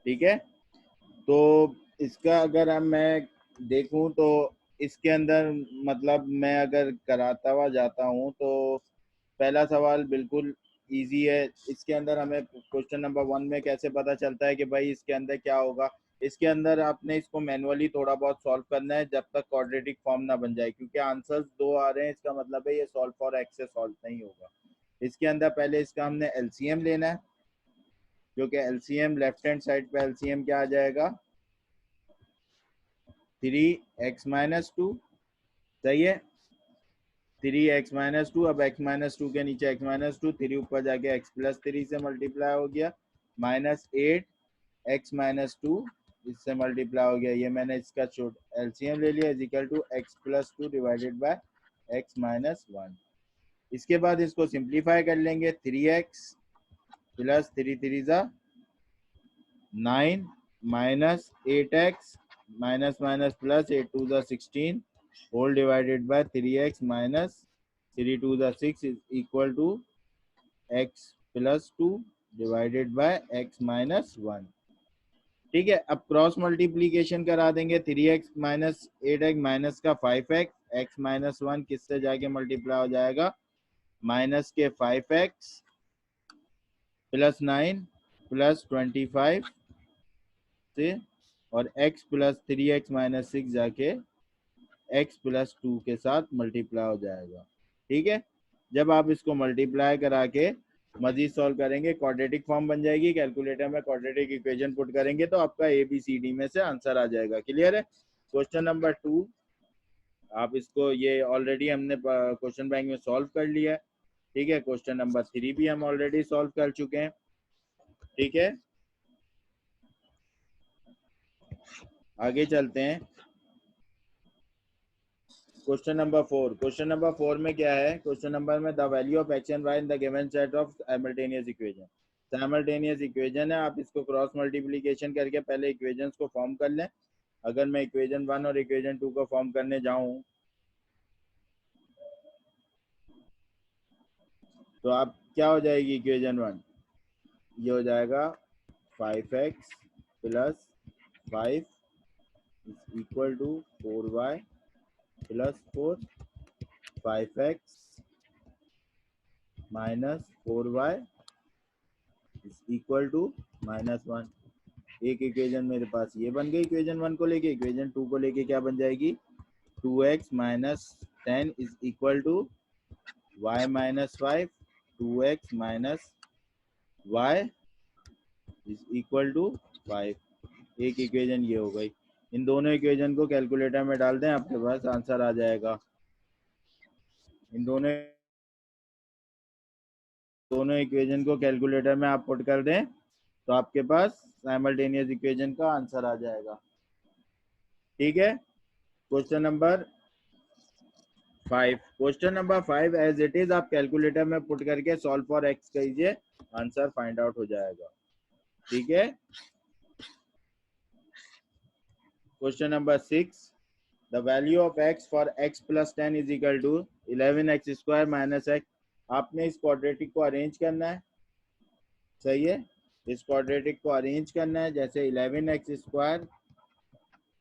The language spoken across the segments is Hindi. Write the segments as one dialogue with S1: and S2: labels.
S1: ठीक है, तो इसका अगर हम मैं देखूं तो इसके अंदर मतलब मैं अगर कराता हुआ जाता हूं तो पहला सवाल बिल्कुल इजी है। इसके अंदर हमें क्वेश्चन नंबर 1 में कैसे पता चलता है कि भाई इसके अंदर क्या होगा। इसके अंदर आपने इसको मैनुअली थोड़ा बहुत सॉल्व करना है जब तक क्वाड्रेटिक फॉर्म ना बन जाए, क्योंकि आंसर्स दो आ रहे हैं, इसका मतलब है ये सॉल्व फॉर एक्स से सॉल्व नहीं होगा। इसके अंदर पहले इसका हमने एलसीएम लेना है, जो कि एलसीएम लेफ्ट हैंड साइड पे एलसीएम क्या आ जाएगा 3x-2। सही है, 3x-2। अब x-2 के नीचे x-2, 3 ऊपर जाके x+3 से मल्टीप्लाई हो गया, -8x-2 इससे मल्टीप्लाई हो गया। ये मैंने इसका एलसीएम ले लिया, is equal to x+2 divided by x-1। इसके बाद इसको सिंप्लीफाई कर लेंगे, 3x plus 3 × 9 minus 8x minus minus plus 8 × 16 whole divided by 3x minus 3 × 6 is equal to x+2 divided by x-1। ठीक है, अब क्रॉस मल्टीप्लीकेशन करा देंगे, 3x माइनस 8x माइनस का 5x, x-1 किससे जाके मल्टीप्लाई हो जाएगा माइनस के 5x प्लस 9 प्लस 25 से, और x प्लस 3x माइनस 6 जाके x+2 के साथ मल्टीप्लाई हो जाएगा। ठीक है, जब आप इसको मल्टीप्लाई करा के मजीद सॉल्व करेंगे क्वाड्रेटिक फॉर्म बन जाएगी। कैलकुलेटर में क्वाड्रेटिक इक्वेशन पुट करेंगे तो आपका ABCD में से आंसर आ जाएगा। क्लियर है। क्वेश्चन नंबर 2, आप इसको ये ऑलरेडी हमने क्वेश्चन बैंक में सॉल्व कर लिया है। ठीक है, क्वेश्चन नंबर 3 भी हम ऑलरेडी सॉल्व कर चुके हैं। ठीक है, आगे चलते हैं। क्वेश्चन नंबर 4, क्वेश्चन नंबर 4 में क्या है, क्वेश्चन नंबर में the value of x and y in the given set of simultaneous equation. Simultaneous equation है, आप इसको क्रॉस मल्टीप्लिकेशन करके पहले इक्वेशंस को फॉर्म कर लें। अगर मैं इक्वेशन 1 और इक्वेशन 2 को फॉर्म करने जाऊं तो आप क्या हो जाएगी इक्वेशन 1, ये हो जाएगा 5x plus 5 equal to 4y plus 4, 5x minus 4y equal to -1। एक इक्वेशन मेरे पास ये बन गई इक्वेशन 1 को लेके। इक्वेशन 2 को लेके क्या बन जाएगी 2x minus 10 is equal to y minus 5, 2x minus y is equal to 5। एक इक्वेशन ये हो गई। इन दोनों इक्वेशन को कैलकुलेटर में डाल दें, आपके पास आंसर आ जाएगा। इन दोनों इक्वेशन को कैलकुलेटर में आप पुट कर दें तो आपके पास साइमल्टेनियस इक्वेशन का आंसर आ जाएगा। ठीक है, question number 5, question number 5 as it is आप कैलकुलेटर में पुट करके सॉल्व फॉर एक्स कीजिए, आंसर फाइंड आउट हो जाएगा। ठीक है, question number 6, the value of x for x plus 10 is equal to 11x² minus x। आपने इस क्वाड्रेटिक को अरेंज करना है। सही है, इस क्वाड्रेटिक को अरेंज करना है, जैसे 11x²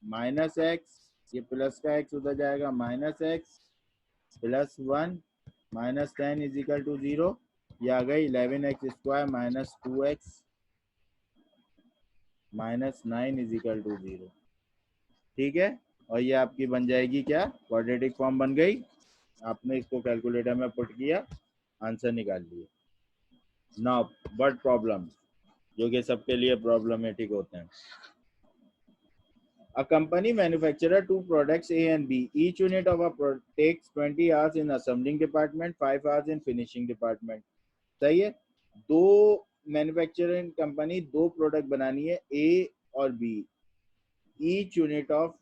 S1: माइनस एक्स, ये प्लस का x उधर जाएगा minus x plus 1 minus 10 is equal to 0। ये आ गई 11x² minus 2x minus 9 is equal to 0। ठीक है, और ये आपकी बन जाएगी क्या क्वाड्रेटिक फॉर्म बन गई। आपने इसको कैलकुलेटर में पुट किया, आंसर निकाल लिए। नाउ बट प्रॉब्लम, जो कि सबके लिए प्रॉब्लमेटिक होते हैं। A company manufactures two products A and B. Each unit of a product takes 20 hours in assembling department, 5 hours in finishing department. सही है, दो मैन्युफैक्चरिंग कंपनी दो प्रोडक्ट बनानी है ए और B. Each unit of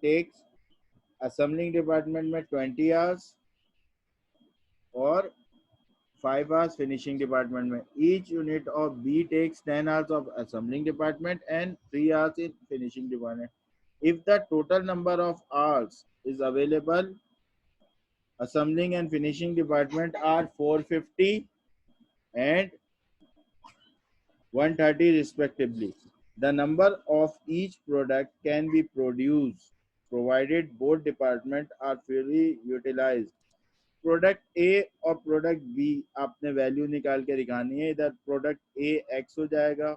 S1: takes assembling department में 20 आवर्स और 5 hours फिनिशिंग डिपार्टमेंट में। Each unit of B takes 10 hours of assembling department and 3 hours in finishing department. If the total number of hours is available, assembling and finishing department are 450 and 130 respectively. The number of each product can be produced provided both department are fully utilized. Product ए और प्रोडक्ट बी आपने वैल्यू निकाल के दिखानी है। इधर प्रोडक्ट ए एक्स हो जाएगा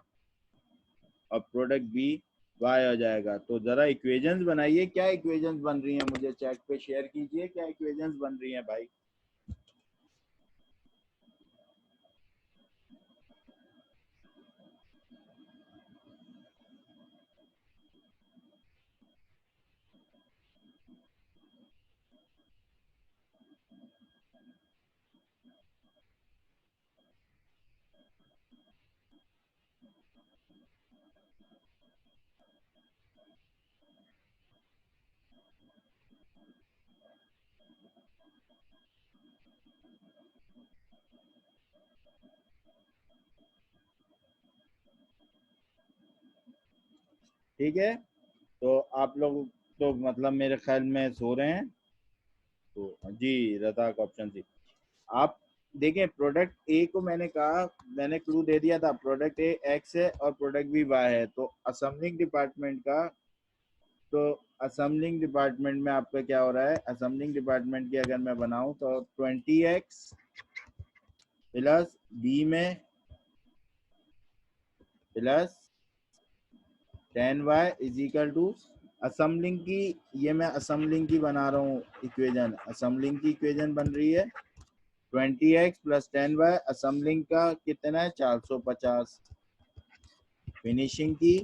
S1: और प्रोडक्ट बी वाई हो जाएगा। तो जरा इक्वेशंस बनाइए। क्या इक्वेशंस बन रही हैं मुझे चैट पे शेयर कीजिए, क्या इक्वेशंस बन रही हैं भाई। ठीक है, तो आप लोग तो मतलब मेरे ख्याल में सो रहे हैं। तो जी रजाक ऑप्शन सी। आप देखें प्रोडक्ट ए को मैंने कहा, मैंने क्लू दे दिया था प्रोडक्ट ए एक्स है और प्रोडक्ट बी वाई है। तो असेंबलिंग डिपार्टमेंट का, तो असेंबलिंग डिपार्टमेंट में आपका क्या हो रहा है, असेंबलिंग डिपार्टमेंट की अगर मैं बनाऊं तो 20x प्लस बी में plus 10y is equal to assembling की, ये मैं असेंबलिंग की बना रहा हूँ इक्वेशन, असेंबलिंग की इक्वेशन बन रही है 20x प्लस 10y। असेंबलिंग का कितना है 450। फिनिशिंग की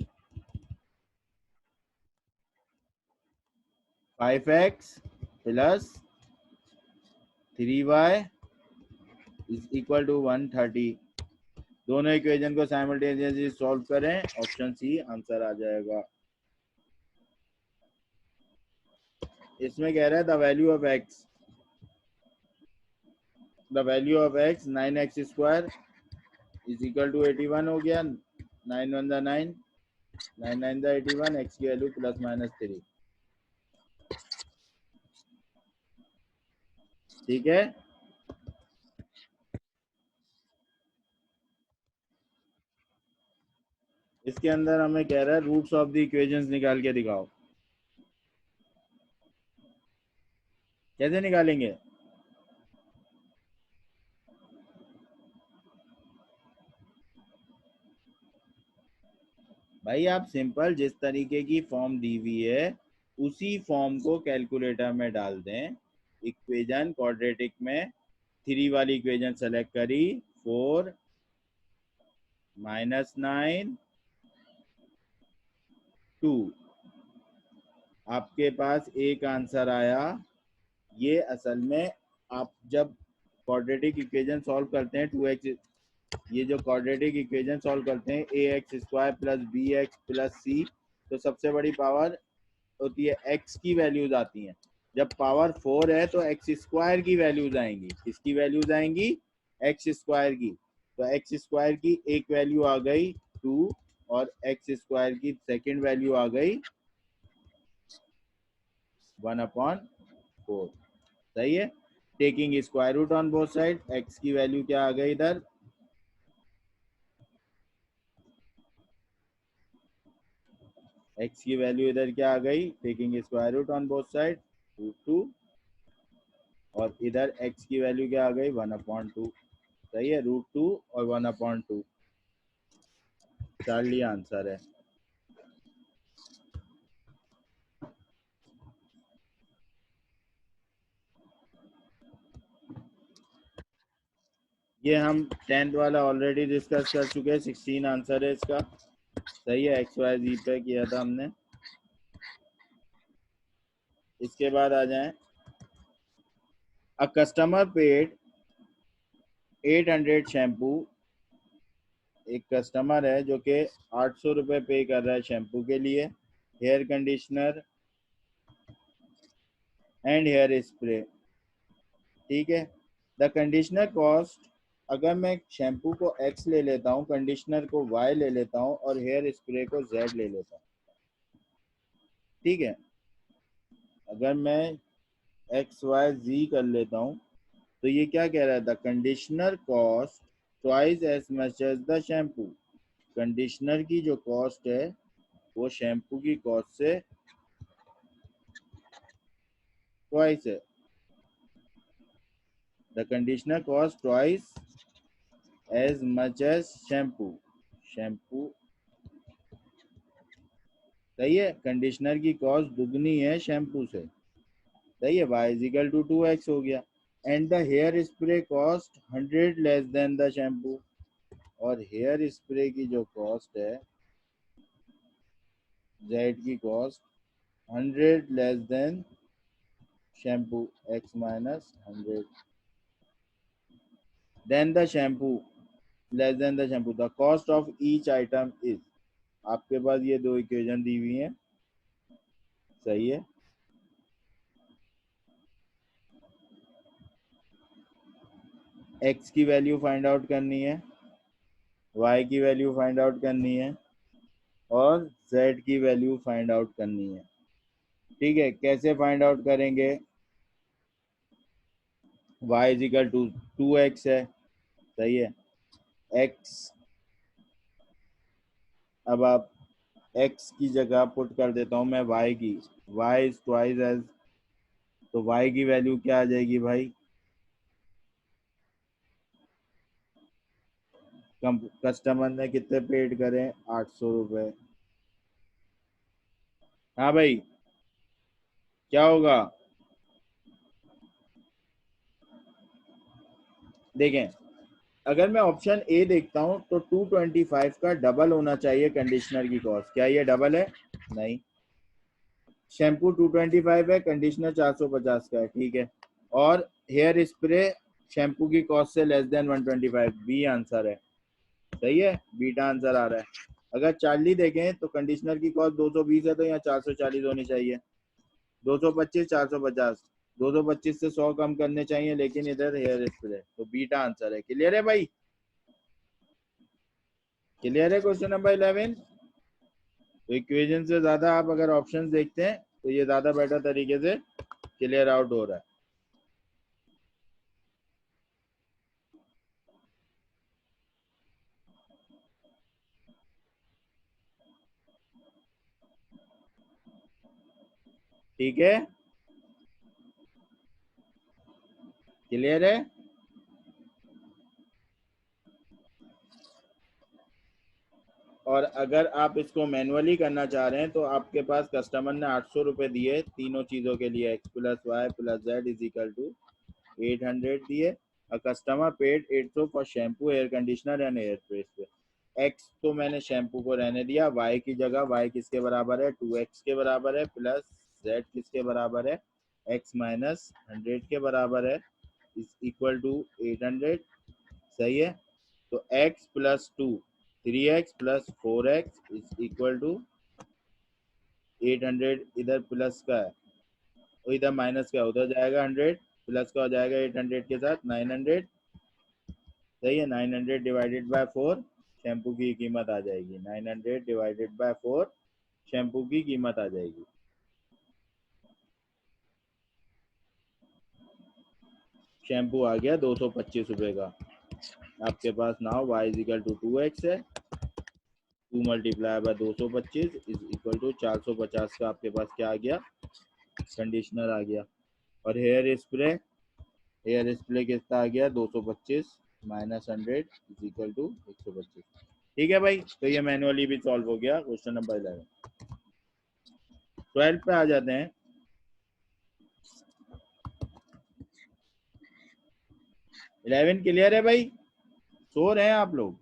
S1: 5x plus 3y is equal to 130। दोनों इक्वेशन को साइमल्टेनियसली सॉल्व करें, ऑप्शन सी आंसर आ जाएगा। इसमें कह रहा है the value of x, the value of x 9x square is equal to 81 हो गया। 9 1 द 9, 9 9 द 81, एक्स की वैल्यू प्लस माइनस 3। ठीक है, इसके अंदर हमें कह रहा है रूट्स ऑफ द इक्वेशंस निकाल के दिखाओ। कैसे निकालेंगे भाई, आप सिंपल जिस तरीके की फॉर्म दी हुई है उसी फॉर्म को कैलकुलेटर में डाल दें। इक्वेशन क्वाड्रेटिक में 3 वाली इक्वेशन सेलेक्ट करी, 4 माइनस 9 2, आपके पास एक आंसर आया। ये असल में आप जब क्वाड्रेटिक इक्वेशन सॉल्व करते हैं 2x, ये जो क्वाड्रेटिक इक्वेशन सॉल्व करते हैं A X square plus B x plus C, तो सबसे बड़ी पावर होती है एक्स की वैल्यूज आती हैं। जब पावर 4 है तो एक्स स्क्वायर की वैल्यूज आएंगी। किसकी वैल्यूज आएंगी, एक्स स्क्वायर की। तो एक्स स्क्वायर की एक वैल्यू आ गई 2 और एक्स स्क्वायर की सेकंड वैल्यू आ गई 1/4। सही है, taking square root on both side, x की वैल्यू क्या आ गई इधर, एक्स की वैल्यू इधर क्या आ गई, taking square root on both side √2, और इधर एक्स की वैल्यू क्या आ गई 1/2। सही है, √2 और 1/2 चार्ली आंसर है। ये हम 10th वाला ऑलरेडी डिस्कस कर चुके हैं, 16 आंसर है इसका। सही है, एक्स वाई जी पे किया था हमने। इसके बाद आ जाएं, अ कस्टमर पेड 800 शैम्पू, एक कस्टमर है जो कि 800 रुपये पे कर रहा है शैम्पू के लिए, hair conditioner and hair spray. ठीक है, द कंडीशनर कॉस्ट, अगर मैं शैम्पू को x ले लेता हूँ, कंडीशनर को y ले लेता हूँ और हेयर स्प्रे को z ले लेता हूँ। ठीक है, अगर मैं x y z कर लेता हूँ तो ये क्या कह रहा है, the conditioner cost twice as much as the shampoo. Conditioner की जो कॉस्ट है वो शैम्पू की कॉस्ट से ट्वाइस है। The conditioner cost twice as much as shampoo. Shampoo सही है, कंडीशनर की कॉस्ट दुगनी है शैम्पू से, सही है। y is equal to 2x हो गया। And the hair spray cost 100 less than the shampoo. और हेयर स्प्रे की जो कॉस्ट है z की cost 100 less than shampoo, x minus 100 than the shampoo less than the shampoo. The cost of each item is, आपके पास ये दो इक्वेशन दी हुई हैं, सही है। x की वैल्यू फाइंड आउट करनी है, y की वैल्यू फाइंड आउट करनी है और z की वैल्यू फाइंड आउट करनी है। ठीक है, कैसे फाइंड आउट करेंगे? y is equal to 2x है, सही है। x, अब आप x की जगह पुट कर देता हूं मैं y की, y इज ट्वाइस एज, तो y की वैल्यू क्या आ जाएगी भाई? कस्टमर ने कितने पेड करें? 800 रुपये। हाँ भाई, क्या होगा? देखें, अगर मैं ऑप्शन ए देखता हूं तो 225 का डबल होना चाहिए कंडीशनर की कॉस्ट। क्या ये डबल है? नहीं। शैम्पू 225 है, कंडीशनर 450 का है, ठीक है। और हेयर स्प्रे शैम्पू की कॉस्ट से लेस देन 125, बी आंसर है, सही है, बीटा आंसर आ रहा है। अगर चार्ली देखें तो कंडीशनर की कॉस्ट 220 है, तो यहाँ 440 होनी चाहिए। 225, 450, 225 से 100 कम करने चाहिए, लेकिन इधर हेयर स्प्रे, तो बीटा आंसर है। क्लियर है भाई? क्लियर है क्वेश्चन नंबर 11? तो इक्वेशन से ज्यादा आप अगर ऑप्शंस देखते हैं तो ये ज्यादा बेटर तरीके से क्लियर आउट हो रहा है। ठीक है, क्लियर है। और अगर आप इसको मैनुअली करना चाह रहे हैं तो आपके पास कस्टमर ने 800 रुपये दिए तीनों चीज़ों के लिए, x plus y plus z is equal to 800 दिए। A customer paid 800 for shampoo, air conditioner and air fresh पे। x तो मैंने शैम्पू को रहने दिया, y की जगह y किसके बराबर है? 2x के बराबर है, प्लस z किसके बराबर है? x माइनस 100 के बराबर है, इज इक्वल टू 800, सही है। तो x plus 2, 3x plus 4x is equal to 800। इधर प्लस का है तो इधर माइनस का, उधर जाएगा 100, प्लस का हो जाएगा 800 के साथ 900, सही है। 900 डिवाइडेड बाय 4, शैम्पू की कीमत आ जाएगी। 900 डिवाइडेड बाय 4 शैम्पू की कीमत आ जाएगी। शैम्पू आ गया 225 रुपये का। आपके पास now y is equal to 2x है, 2 multiply by 225 is equal to 450 का आपके पास क्या आ गया? कंडीशनर आ गया। और हेयर स्प्रे कितना आ गया? 225 माइनस 100 इज इक्वल टू 125। ठीक है भाई, तो ये मैनुअली भी सॉल्व हो गया क्वेश्चन नंबर 11। 12 पे आ जाते हैं। 11 क्लियर है भाई? सो रहे हैं आप लोग?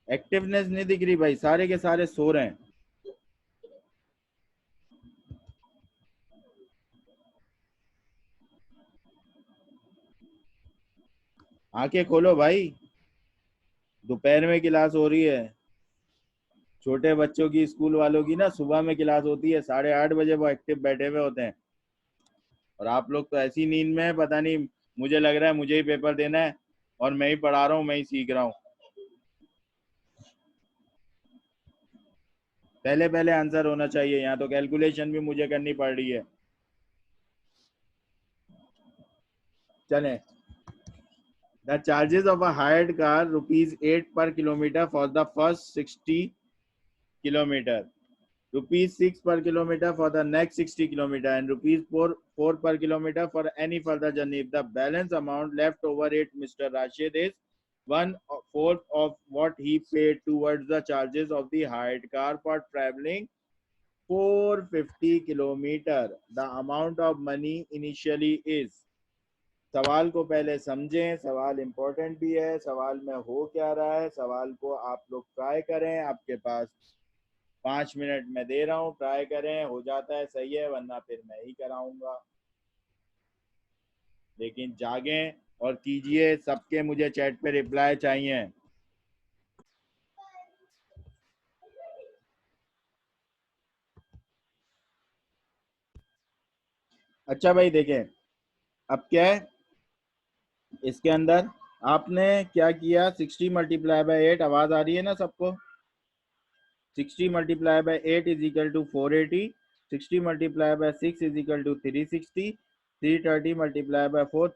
S1: एक्टिवनेस नहीं दिख रही भाई, सारे के सारे सो रहे हैं। आंखें खोलो भाई, दोपहर में क्लास हो रही है। छोटे बच्चों की, स्कूल वालों की ना सुबह में क्लास होती है, 8:30 बजे वो एक्टिव बैठे हुए होते हैं। और आप लोग तो ऐसी नींद में है, पता नहीं, मुझे लग रहा है मुझे ही पेपर देना है और मैं ही पढ़ा रहा हूँ, मैं ही सीख रहा हूँ। पहले पहले आंसर होना चाहिए, यहाँ तो कैलकुलेशन भी मुझे करनी पड़ रही है। चले, the charges of a hired car ₹8 per kilometer for the first 60 kilometer, ₹6 per kilometer for the next 60 kilometer, and ₹4 per kilometer for any further journey. If the balance amount left over it, Mr. Rashid, is 1/4 of what he paid towards the charges of the hired car for traveling 450 kilometer. The amount of money initially is. सवाल को पहले समझें, सवाल इंपॉर्टेंट भी है, सवाल में हो क्या रहा है, सवाल को आप लोग ट्राई करें। आपके पास 5 मिनट में दे रहा हूँ, ट्राई करें, हो जाता है सही है, वरना फिर मैं ही कराऊंगा। लेकिन जागें और कीजिए, सबके मुझे चैट पे रिप्लाई चाहिए। अच्छा भाई देखें, अब क्या है इसके अंदर, आपने क्या किया, 60 मल्टीप्लाई बाय 8, आवाज आ रही है ना सबको? 60 multiply by 8 is equal to 480, 60 multiply by 6 is equal to 360, 330 multiply by 4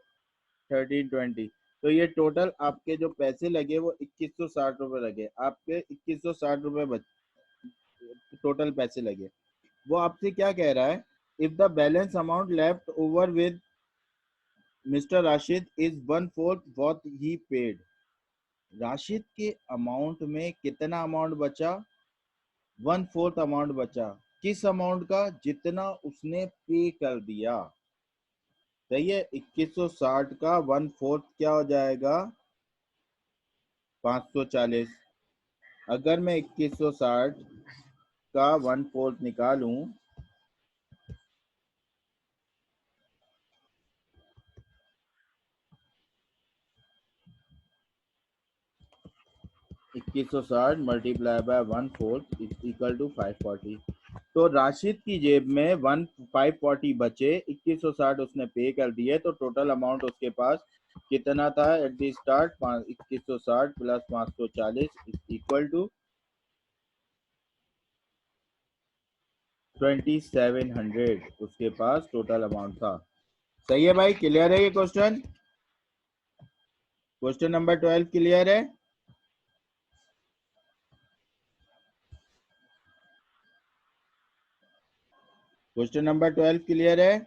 S1: 1320। तो ये टोटल आपके जो पैसे लगे वो 2160 रुपए लगे, आपके 2160 रुपए टोटल पैसे लगे। वो आपसे क्या कह रहा है, if the balance amount left over with mister Rashid is 1/4 what he paid. Rashid के अमाउंट में कितना अमाउंट बचा? 1/4 अमाउंट बचा। किस अमाउंट का? जितना उसने पे कर दिया। सही है, 2160 का 1/4 क्या हो जाएगा? 540। अगर मैं 2160 का 1/4 निकालूं, 2160 multiply by 1/4 is equal to 540। तो राशिद की जेब में 540 बचे, 2160 उसने पे कर दिए, तो टोटल अमाउंट उसके पास कितना था at the start? 2160 plus 540 is equal to 2700 उसके पास टोटल अमाउंट था। सही है भाई, क्लियर है ये क्वेश्चन? क्वेश्चन नंबर 12 क्लियर है? क्वेश्चन नंबर 12 क्लियर है?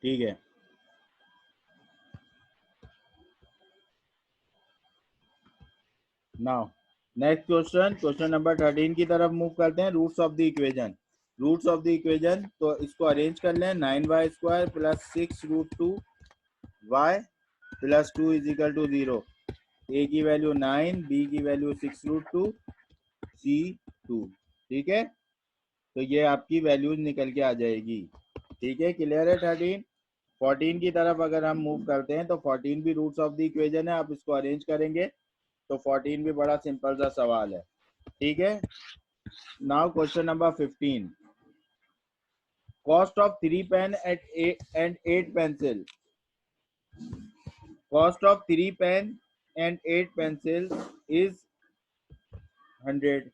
S1: ठीक है, now next question, question number 13 की तरफ मूव करते हैं। Roots of the equation, roots of the equation, तो इसको अरेंज कर लें। 9y² plus 6√2 y plus 2 is equal to 0। A की वैल्यू 9, बी की वैल्यू 6√2, सी 2। ठीक है, तो ये आपकी वैल्यूज निकल के आ जाएगी। ठीक है, क्लियर है? 13 14 की तरफ अगर हम मूव करते हैं तो 14 भी रूट्स ऑफ द इक्वेशन है। आप इसको अरेंज करेंगे तो 14 भी बड़ा सिंपल सा सवाल है। ठीक है, now question number 15, cost of 3 pen and 8 pencil, cost of 3 pen and 8 pencil is 100,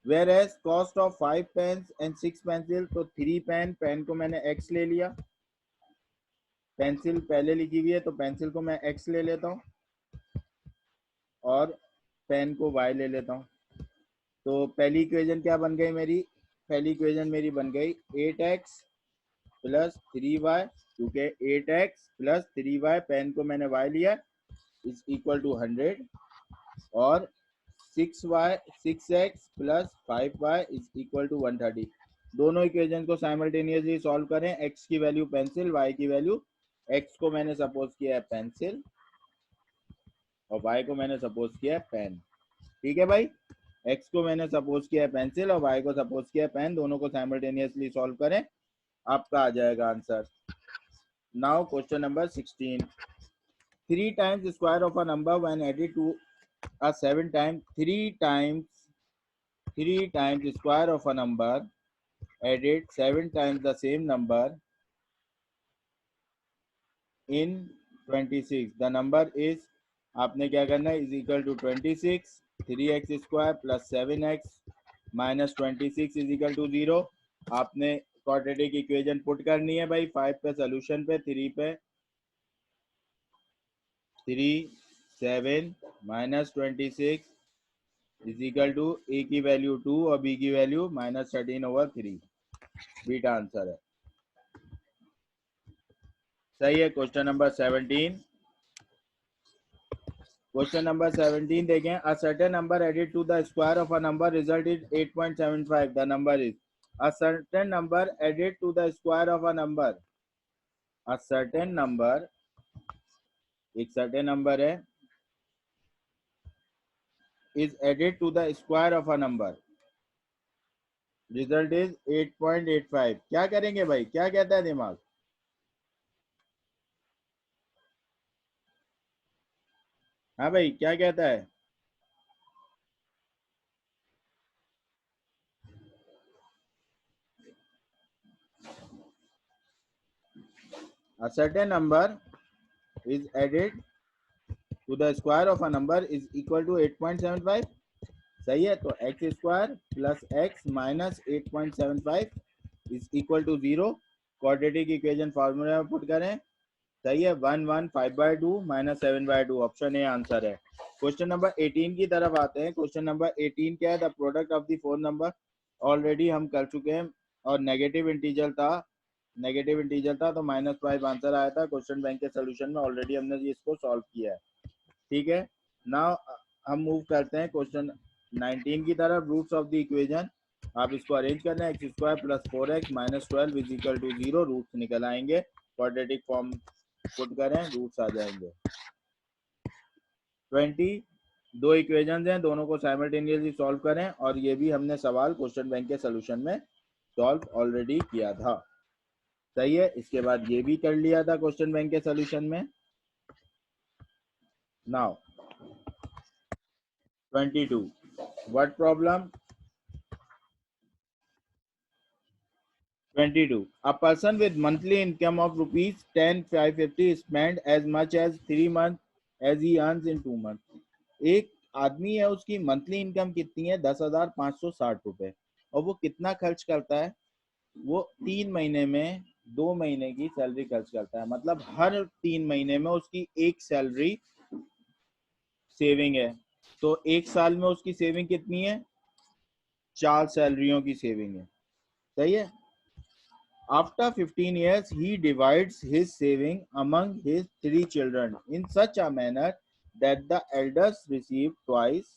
S1: whereas cost of 5 pen and 6 pencil. तो 3 पेन, पेन को मैंने x ले लिया, पेंसिल पहले लिखी हुई है तो पेंसिल को मैं x ले लेता हूँ और पेन को y ले लेता हूँ। तो पहली इक्वेशन क्या बन गई मेरी? पहली इक्वेशन मेरी बन गई 8x प्लस 3y, क्योंकि 8x प्लस 3y, पेन को मैंने y लिया, इज इक्वल टू 100, और 6x plus 5y is equal to 130। दोनों इक्वेशन को साइमल्टेनियसली सॉल्व करें। x की वैल्यू पेंसिल, y की वैल्यू, x को मैंने सपोज किया है पेंसिल और y को मैंने सपोज किया है पेन। ठीक है भाई, x को मैंने सपोज किया है पेंसिल और y को सपोज किया है पेन, दोनों को साइमल्टेनियसली सॉल्व करें, आपका आ जाएगा answer. Now question number 16, 3 times square of a number when added to a 7 times, 3 times 3 times square of a number added 7 times the same number in 26. The number is, आपने क्या करना है, is equal to 26, 3x square plus 7x minus 26 is equal to 0. आपने क्वाड्रेटिक इक्वेशन पुट करनी है भाई. 5 पे सोल्यूशन पे 3 पे 3 7 माइनस 26 इज इक्वल टू ए की वैल्यू 2 और बी की वैल्यू माइनस 13/3. बीटा आंसर है. सही है. Question number 17. क्वेश्चन नंबर 17 देखें. A certain number added to the square of a number result is 8.75. The number is, a certain number added to the square of a number, a certain number, एक सर्टेन नंबर है, is added to the square of a number, result is 8.85. क्या करेंगे भाई, क्या कहता है दिमाग? हाँ भाई, क्या कहता है? A certain number is added to the square of a number is equal to 8.75. सही है. तो x square plus x minus 8.75 is equal to 0. Quadratic equation formula में पुट करें. सही है. 1/5/2 माइनस 7/2. ऑप्शन ए आंसर है. क्वेश्चन नंबर 18 की तरफ आते हैं. क्वेश्चन नंबर 18 क्या है? The product of the four number. Already हम कर चुके हैं और नेगेटिव इंटीजर था. नेगेटिव इंटीजर था तो -5 आंसर आया था. क्वेश्चन बैंक के सोल्यूशन में ऑलरेडी हमने इसको सॉल्व किया है. ठीक है. नाउ हम मूव करते हैं क्वेश्चन 19 की तरफ. रूट्स ऑफ द इक्वेशन आप इसको अरेंज करना है. X square plus 4x minus 12 is equal to 0. Roots निकल आएंगे. क्वाड्रेटिक फॉर्म पुट करें, रूट्स आ जाएंगे. 20 दो इक्वेशन हैं, दोनों को साइमल्टेनियसली सॉल्व करें. और ये भी हमने सवाल क्वेश्चन बैंक के सोल्यूशन में सॉल्व ऑलरेडी किया था. सही है. इसके बाद ये भी कर लिया था क्वेश्चन बैंक के सोल्यूशन में. Now 22. What problem? 22. A person with monthly income of rupees 10,550 spent as much as 3 months as he earns in 2 months. एक आदमी है, उसकी मंथली इनकम कितनी है? 10,560 रुपए. और वो कितना खर्च करता है? वो 3 महीने में 2 महीने की सैलरी खर्च करता है. मतलब हर 3 महीने में उसकी एक सैलरी सेविंग है. तो एक साल में उसकी सेविंग कितनी है? 4 सैलरियों की सेविंग है. सही है. After 15 years, he divides his saving among his 3 children in such a manner that the eldest receive twice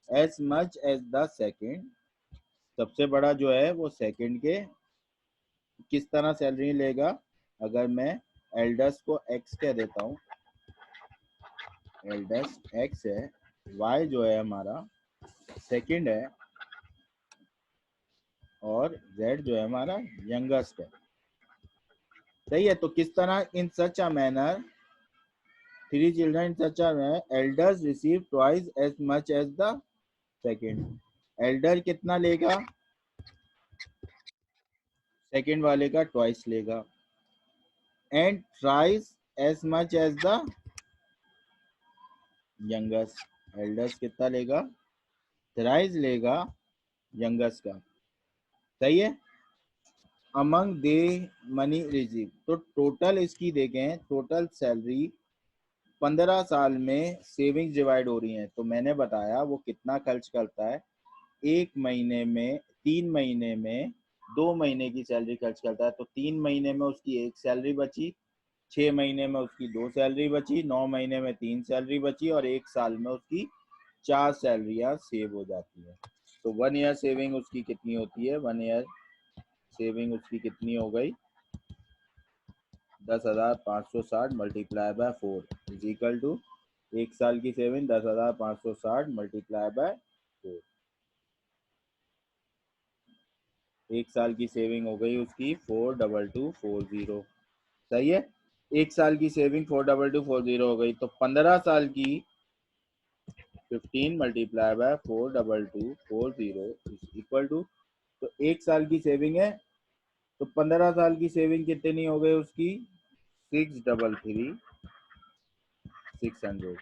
S1: as much as the second. सबसे बड़ा जो है वो सेकंड के किस तरह सैलरी लेगा? अगर मैं एल्डस्ट को एक्स कह देता हूँ, एल्डस्ट एक्स है, वाई जो है हमारा सेकंड है, और जेड जो है हमारा यंगेस्ट है. सही है. तो किस तरह? इन सच a manner, 3 children in such a way, elders receive twice as much as the second. Elder कितना लेगा? सेकंड वाले का ट्वाइस लेगा. And thrice as much as the youngest. Elders कितना लेगा? थ्राइस लेगा यंगेस्ट का. सही है. Among they money receive. तो टोटल इसकी देखें, टोटल सैलरी 15 साल में सेविंग्स डिवाइड हो रही हैं. तो मैंने बताया वो कितना खर्च करता है. 1 महीने में, 3 महीने में 2 महीने की सैलरी खर्च करता है. तो 3 महीने में उसकी 1 सैलरी बची, 6 महीने में उसकी 2 सैलरी बची, 9 महीने में 3 सैलरी बची, और 1 साल में उसकी 4 सैलरियां सेव हो जाती है. तो 1 ईयर सेविंग उसकी कितनी होती है? 1 ईयर सेविंग उसकी कितनी हो गई? 10,560 multiply by 4 is equal to 1 साल की सेविंग 10,560 मल्टीप्लाई बाय 4. 1 साल की सेविंग हो गई उसकी 42240. सही है. 1 साल की सेविंग 42240 हो गई. तो 15 साल की 15 multiply by 42240 is equal to, तो 1 साल की सेविंग है, तो 15 साल की सेविंग कितनी हो गई उसकी, 633,600।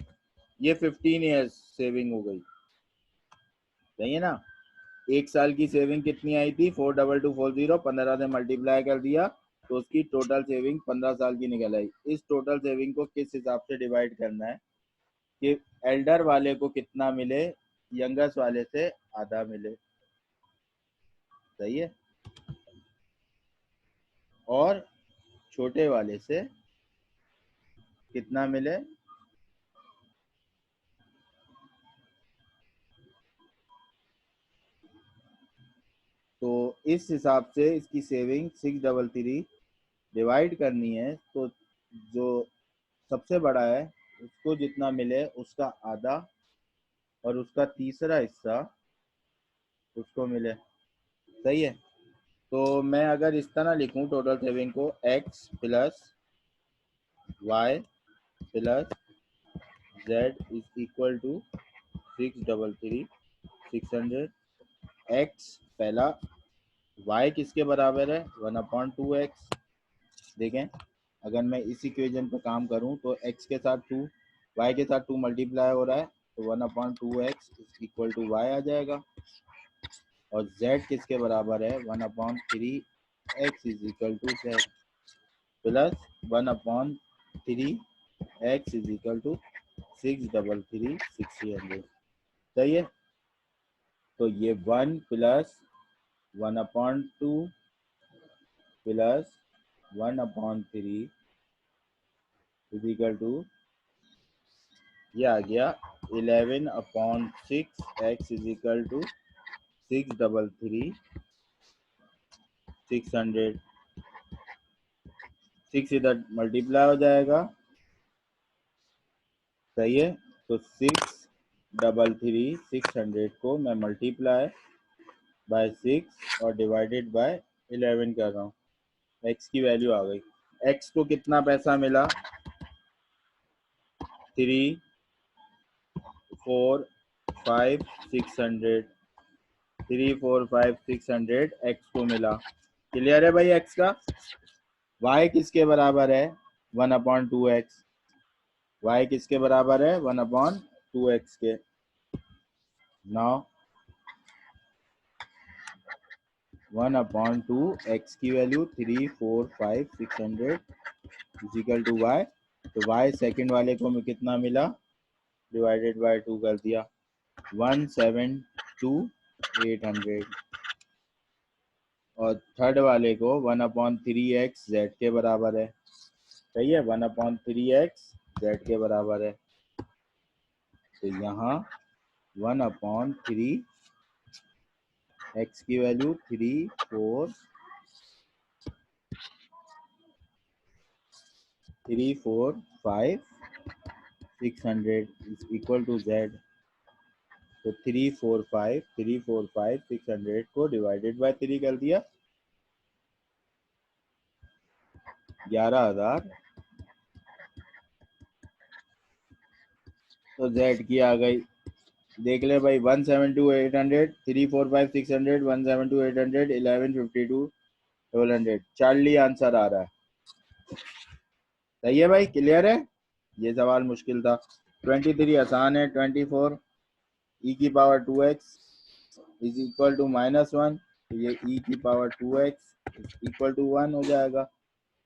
S1: ये 15 ईयर्स सेविंग हो गई, सही है ना। 1 साल की सेविंग कितनी आई थी, 42240, 15 से मल्टीप्लाई कर दिया तो उसकी टोटल सेविंग 15 साल की निकल आई। इस टोटल सेविंग को किस हिसाब से डिवाइड करना है कि एल्डर वाले को कितना मिले, यंगेस्ट वाले से आधा मिले, सही है, और छोटे वाले से कितना मिले, तो इस हिसाब से इसकी सेविंग 633 डिवाइड करनी है, तो जो सबसे बड़ा है उसको जितना मिले उसका आधा और उसका तीसरा हिस्सा उसको मिले, सही है। तो मैं अगर इस तरह लिखूं टोटल सेविंग को, x plus y plus z is equal to 633,600। x पहला, y किसके बराबर है, 1/2x। देखें, अगर मैं इस इक्वेशन पर काम करूं तो x के साथ 2, y के साथ 2 मल्टीप्लाई हो रहा है, तो 1/2x is equal to y आ जाएगा। और z किसके बराबर है, 1/3x is equal to z plus 1/3x is equal to 633,600, सही है। तो ये 1 plus 1/2 plus 1/3 is equal to, ये आ गया 11/6x इज इक्वल टू 633,600। 6 इधर मल्टीप्लाई हो जाएगा, सही है। तो 633,600 को मैं मल्टीप्लाई बाय 6 और डिवाइडेड बाय 11 कर रहा हूँ, x की वैल्यू आ गई। x को कितना पैसा मिला, 3,4,5,600, 3,4,5,600 x को मिला। क्लियर है भाई x का। y किसके बराबर है, 1/2x। y किसके बराबर है, 1/2x के। नाउ 1/2x की value 3,4,5,600 is equal to y। तो y सेकंड वाले को में कितना मिला, डिवाइडेड बाय 2 कर दिया, 1,72800। और थर्ड वाले को 1/3x z के बराबर है, सही है, 1/3x z के बराबर है। तो यहाँ 1/3x की value 3,4,5,600 is equal to z। तो 3,4,5,600 को डिवाइडेड बाय 3 कर दिया, 11,000। तो z की आ गई, देख ले भाई, 1,72,800, 3,4,5,600, 1,72,800, 11,52,1200, चार्ली आंसर आ रहा है, सही है भाई, क्लियर है। ये सवाल मुश्किल था। 23 आसान है। 24 e की power 2x is equal to -1, तो ये e की power 2x is equal to 1 हो जाएगा।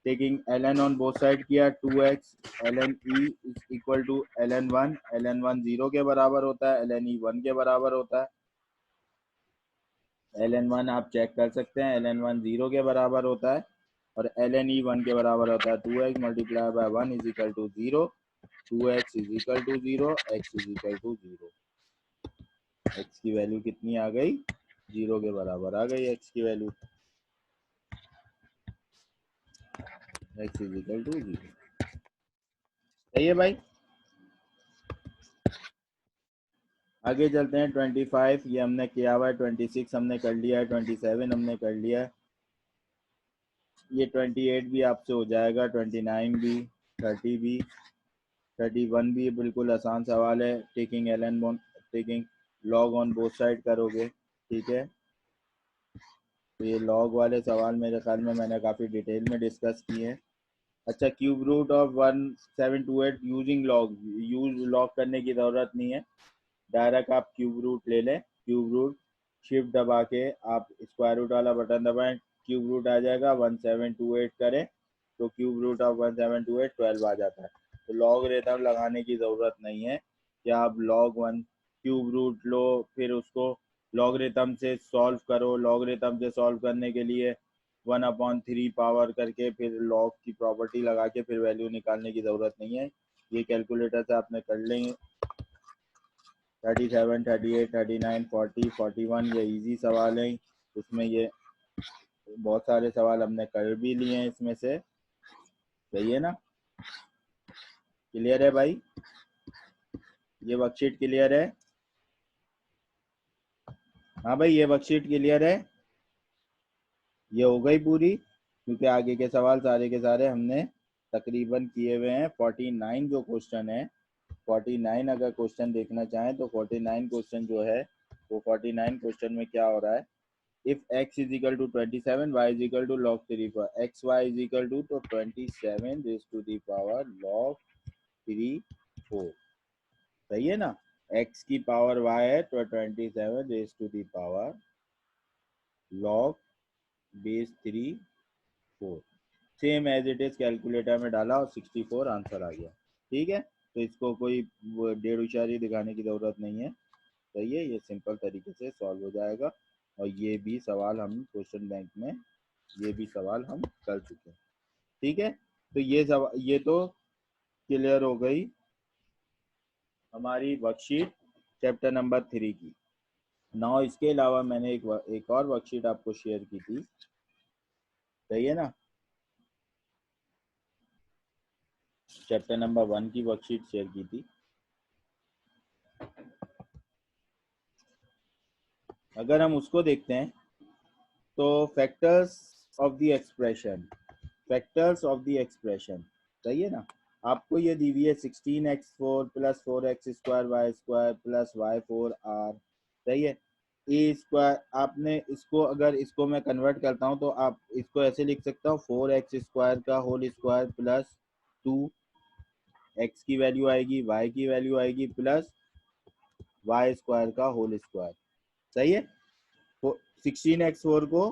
S1: Taking ln on both side किया, 2x ln e is equal to ln 1। ln 1 0 के बराबर होता है, ln e 1 के बराबर होता है। ln 1 आप चेक कर सकते हैं, ln 1 0 के बराबर होता है और ln e 1 के बराबर होता है। 2x multiply by 1 is equal to 0, 2x is equal to 0, x is equal to 0। x की वैल्यू कितनी आ गई, 0 के बराबर आ गई x की value, x is equal to 0, सही है भाई। आगे चलते हैं। 25 ये हमने किया हुआ है, 26 हमने कर लिया है, 27 हमने कर लिया है, ये 28 भी आपसे हो जाएगा, 29 भी, 30 भी, 31 भी बिल्कुल आसान सवाल है। Taking taking log on both side करोगे, ठीक है। तो ये लॉग वाले सवाल मेरे ख्याल में मैंने काफ़ी डिटेल में डिस्कस किए हैं। अच्छा, cube root of 1728 using log, use log करने की ज़रूरत नहीं है, डायरेक्ट आप क्यूब रूट ले लें। क्यूब रूट शिफ्ट दबा के आप स्क्वायर रूट वाला बटन दबाएं, क्यूब रूट आ जाएगा। 1728 करें तो क्यूब रूट ऑफ 1728 12 आ जाता है। तो लॉग रेथम लगाने की ज़रूरत नहीं है कि आप लॉग वन क्यूब रूट लो फिर उसको लॉगरिथम से सॉल्व करो। लॉगरिथम से सॉल्व करने के लिए 1/3 पावर करके फिर लॉग की प्रॉपर्टी लगा के फिर वैल्यू निकालने की ज़रूरत नहीं है। ये कैलकुलेटर से आपने कर लेंगे। 37, 38, 39, 40, 41 ये इजी सवाल है। उसमें ये बहुत सारे सवाल हमने कर भी लिए हैं इसमें से, सही है ना? क्लियर है भाई? ये वर्कशीट क्लियर है? हाँ भाई, ये वर्कशीट क्लियर है? ये हो गई पूरी, क्योंकि आगे के सवाल सारे के सारे हमने तकरीबन किए हुए हैं। 49 जो क्वेश्चन है, 49 अगर क्वेश्चन देखना चाहें तो 49 क्वेश्चन जो है वो 49 क्वेश्चन में क्या हो रहा है, if x is equal to 27, y is equal to log 3 पर x y is equal to तो 27 raise to the power log 3 4, सही है ना? x की पावर y है तो 27 raise to the power log base 3 4, same as it is calculator में डाला और 64 आंसर आ गया, ठीक है। तो इसको कोई डेढ़ उचारी दिखाने की ज़रूरत नहीं है, सही है। ये सिंपल तरीके से सॉल्व हो जाएगा। और ये भी सवाल हम क्वेश्चन बैंक में ये भी सवाल हम कर चुके हैं, ठीक है। तो ये तो क्लियर हो गई हमारी वर्कशीट चैप्टर नंबर 3 की। नाउ इसके अलावा मैंने एक और वर्कशीट आपको शेयर की थी, सही है ना? चैप्टर नंबर 1 की वर्कशीट शेयर की थी। अगर हम उसको देखते हैं तो factors of the expression, factors of the expression, सही है ना? आपको ये दी हुई है 16x4 plus 4x square Y square plus y 4r, सही है। ए स्क्वायर, आपने इसको अगर इसको मैं कन्वर्ट करता हूँ तो आप इसको ऐसे लिख सकता हूँ 4x स्क्वायर का होल स्क्वायर प्लस 2, x की वैल्यू आएगी, y की वैल्यू आएगी प्लस वाई स्क्वायर का होल स्क्वायर, सही है। 16x4 को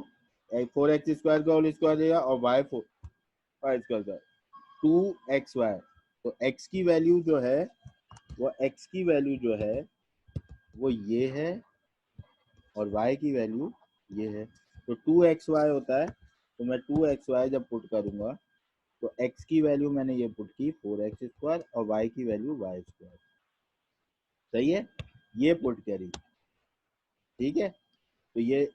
S1: 4x स्क्वायर का होल स्क्वायर देगा और वाई स्क्वायर का 2xy। तो x की वैल्यू जो है वो x की वैल्यू जो है वो ये है और y की वैल्यू ये है। तो 2xy होता है, तो मैं 2xy जब पुट करूंगा तो x की वैल्यू मैंने ये पुट की 4x स्क्वायर और y की वैल्यू y स्क्वायर, सही है। ये पुट करी, ठीक है। तो ये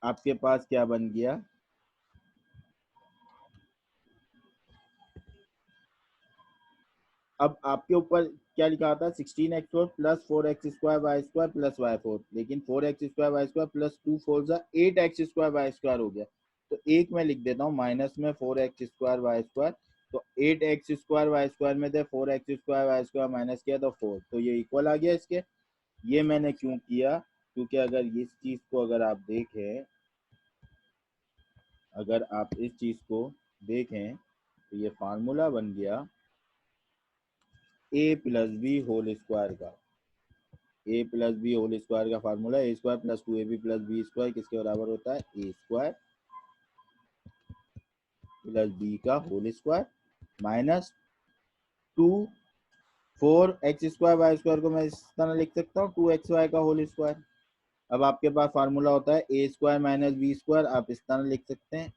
S1: आपके पास क्या बन गया, अब आपके ऊपर क्या लिखा था 16x4 plus 4x square Y square plus y 4, लेकिन 4x square Y square plus 2 4 8x square Y square हो गया। तो एक मैं लिख देता हूँ माइनस में 4x स्क्वायर वाई स्क्वायर, तो 8x स्क्वायर वाई स्क्वायर में थे 4x square Y square minus किया तो 4, तो ये इक्वल आ गया इसके। ये मैंने क्यों किया, क्योंकि अगर इस चीज को अगर आप देखें, अगर आप इस चीज को देखें तो ये फार्मूला बन गया a plus B whole square का। A plus B whole square का formula A square plus 2ab plus B square किसके बराबर होता है, ए स्क्वायर प्लस बी का whole square minus 2 4x square Y square को मैं इस तरह लिख सकता हूँ 2xy का होल स्क्वायर। अब आपके पास फार्मूला होता है ए स्क्वायर माइनस बी स्क्वायर, आप इस तरह लिख सकते हैं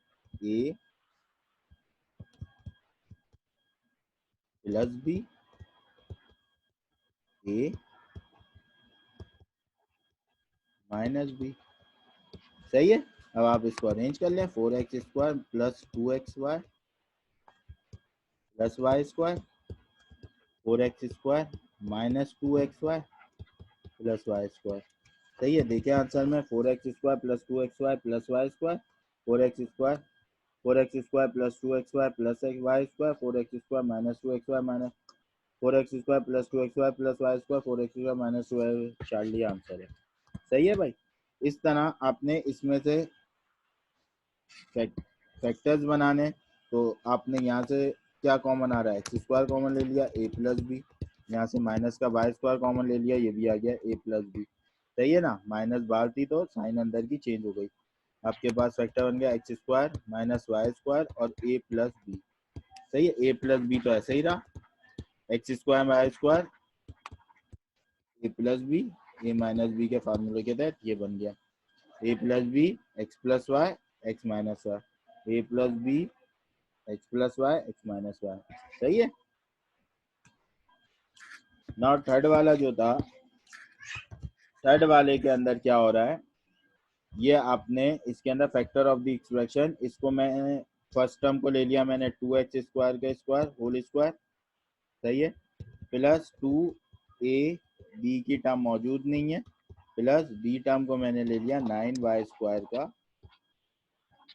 S1: a plus b a minus b, सही है। अब आप इसको अरेंज कर लें 4x square plus 2xy plus y square 4x square minus 2xy plus y square, सही है। देखिए आंसर में 4x square plus 2xy plus y square, 4x square 4x square plus 2xy plus y square, 4x square minus 2xy minus 4x² plus 2xy plus y square 4x² minus 2y Charlie answer है। सही है भाई। इस तरह आपने इसमें से फैक्टर्स बनाने, तो आपने यहाँ से क्या कॉमन आ रहा है, x² कॉमन ले लिया a प्लस बी, यहाँ से माइनस का y² कॉमन ले लिया, ये भी आ गया a प्लस बी। सही है ना, माइनस बाहर थी तो साइन अंदर की चेंज हो गई। आपके पास फैक्टर बन गया x² माइनस y² और a प्लस बी। सही है, a प्लस बी तो ऐसे ही रहा, x² y² a plus b, a minus b के फार्मूले के तहत ये बन गया a plus B x plus y x minus y, a plus B x plus y x minus y. सही है। नाउ थर्ड वाला जो था, थर्ड वाले के अंदर क्या हो रहा है, ये आपने इसके अंदर फैक्टर ऑफ द एक्सप्रेशन, इसको मैं फर्स्ट टर्म को ले लिया मैंने 2x² का स्क्वायर होल स्क्वायर। सही है, प्लस 2ab की टर्म मौजूद नहीं है, प्लस b टर्म को मैंने ले लिया 9y² का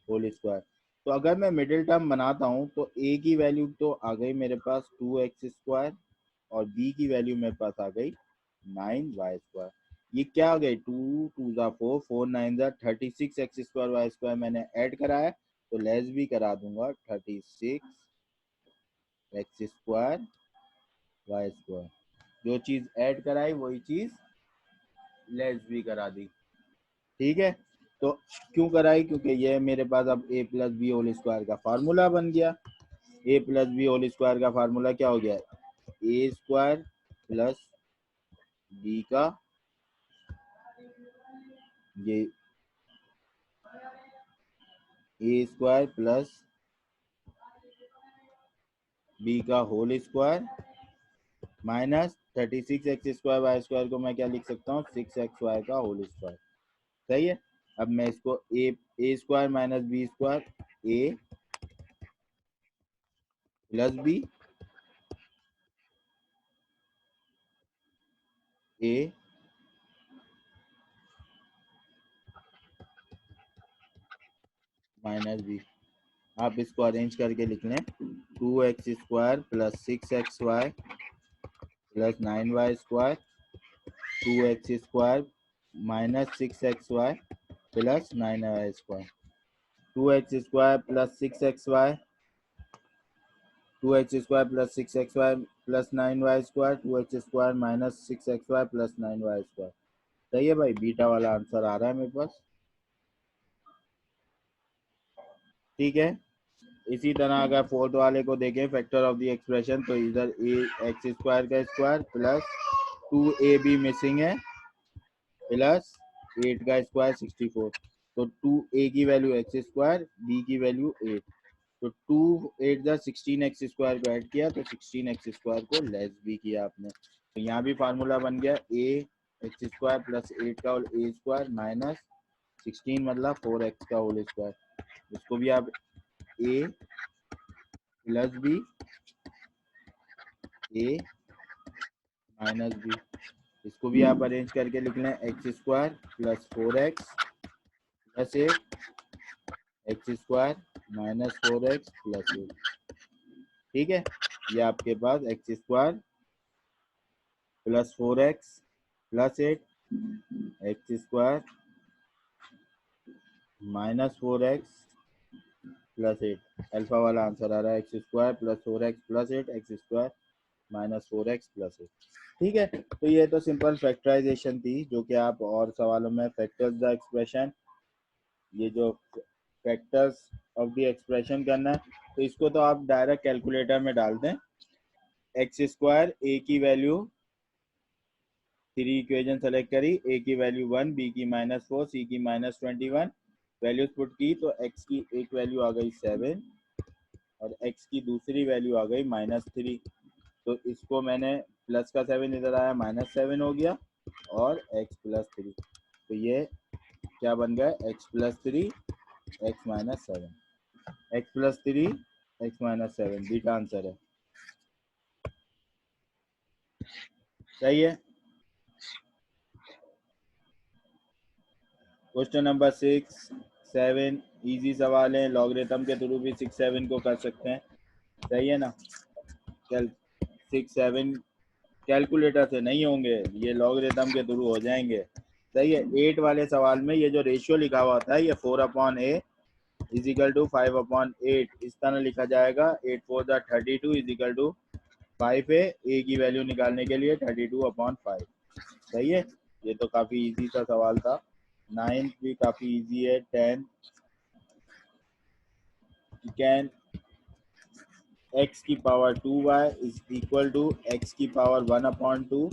S1: होल स्क्वायर। तो अगर मैं मिडिल टर्म बनाता हूँ तो a की वैल्यू तो आ गई मेरे पास 2x² और b की वैल्यू मेरे पास आ गई 9y²। ये क्या आ गई, 2 2 ज़ा 4 4 9 ज़ा 36x² y² मैंने ऐड करा है, तो लेस भी करा दूंगा 36x² y²। जो चीज ऐड कराई वही चीज लेस भी करा दी। ठीक है, तो क्यों कराई, क्योंकि ये मेरे पास अब a plus B whole square का फार्मूला बन गया। a plus B whole square का फार्मूला क्या हो गया, a² प्लस बी का ये a² प्लस बी का whole square minus 36x² y² को मैं क्या लिख सकता हूँ 6xy का होल स्क्वायर। सही है। अब मैं इसको a² minus b² a plus b a minus b, आप इसको अरेंज करके लिख लें 2x² plus 6xy plus 9y² 2x² minus 6xy plus 9y², 2x² plus 6xy 2x² plus 6xy plus 9y² 2x² minus 6xy plus 9y²। सही है भाई, बीटा वाला आंसर आ रहा है मेरे पास। ठीक है, इसी तरह अगर फोर्थ वाले को देखें फैक्टर ऑफ द एक्सप्रेशन, तो इधर a x² का स्क्वायर प्लस 2ab मिसिंग है प्लस 8 का स्क्वायर 64। तो 2a की वैल्यू x², b की वैल्यू 8, तो 2 8 जा 16x² को ऐड किया तो 16x² को लेस भी किया आपने, तो यहाँ भी फार्मूला बन गया a x² प्लस 8 का होल a² माइनस 16 मतलब 4x का होल स्क्वायर। इसको भी आप a plus b a minus b, इसको भी आप अरेंज करके लिख लें x² plus 4x plus 8 x² minus 4x plus 8। ठीक है, ये आपके पास x² plus 4x plus 8 x² minus 4x plus 8, alpha वाला आंसर आ रहा है x² plus 4x plus 8 x² minus 4x plus 8। ठीक है, तो ये तो सिंपल फैक्टराइजेशन थी जो कि आप और सवालों में फैक्टर्स द एक्सप्रेशन, ये जो फैक्टर्स ऑफ द एक्सप्रेशन करना है, तो इसको तो आप डायरेक्ट कैलकुलेटर में डाल दें। x² a की वैल्यू 3 इक्वेशन सेलेक्ट करी, a की वैल्यू 1, b की -4, c की -21, वैल्यूज पुट की तो x की एक वैल्यू आ गई 7 और x की दूसरी वैल्यू आ गई -3। तो इसको मैंने प्लस का 7 इधर आया -7 हो गया और x प्लस 3, तो ये क्या बन गया x plus 3 x minus 7, x plus 3 x minus 7 beta answer है। सही है। क्वेश्चन नंबर 6 7 इजी सवाल है, लॉगरिथम के थ्रू भी 6 7 को कर सकते हैं। सही है ना, चल 6 7 कैलकुलेटर से नहीं होंगे, ये लॉगरिथम के थ्रू हो जाएंगे। सही है। 8 वाले सवाल में ये जो रेशियो लिखा हुआ होता है, ये 4/a इज इक्वल टू 5/8 इस तरह लिखा जाएगा। 8 4 32 इज इक्वल टू 5a, ए की वैल्यू निकालने के लिए 32/5। सही है। ये तो काफी इजी सा सवाल था। 9 भी काफी इजी है। 10 कैन x की power 2y is equal to x की पावर 1/2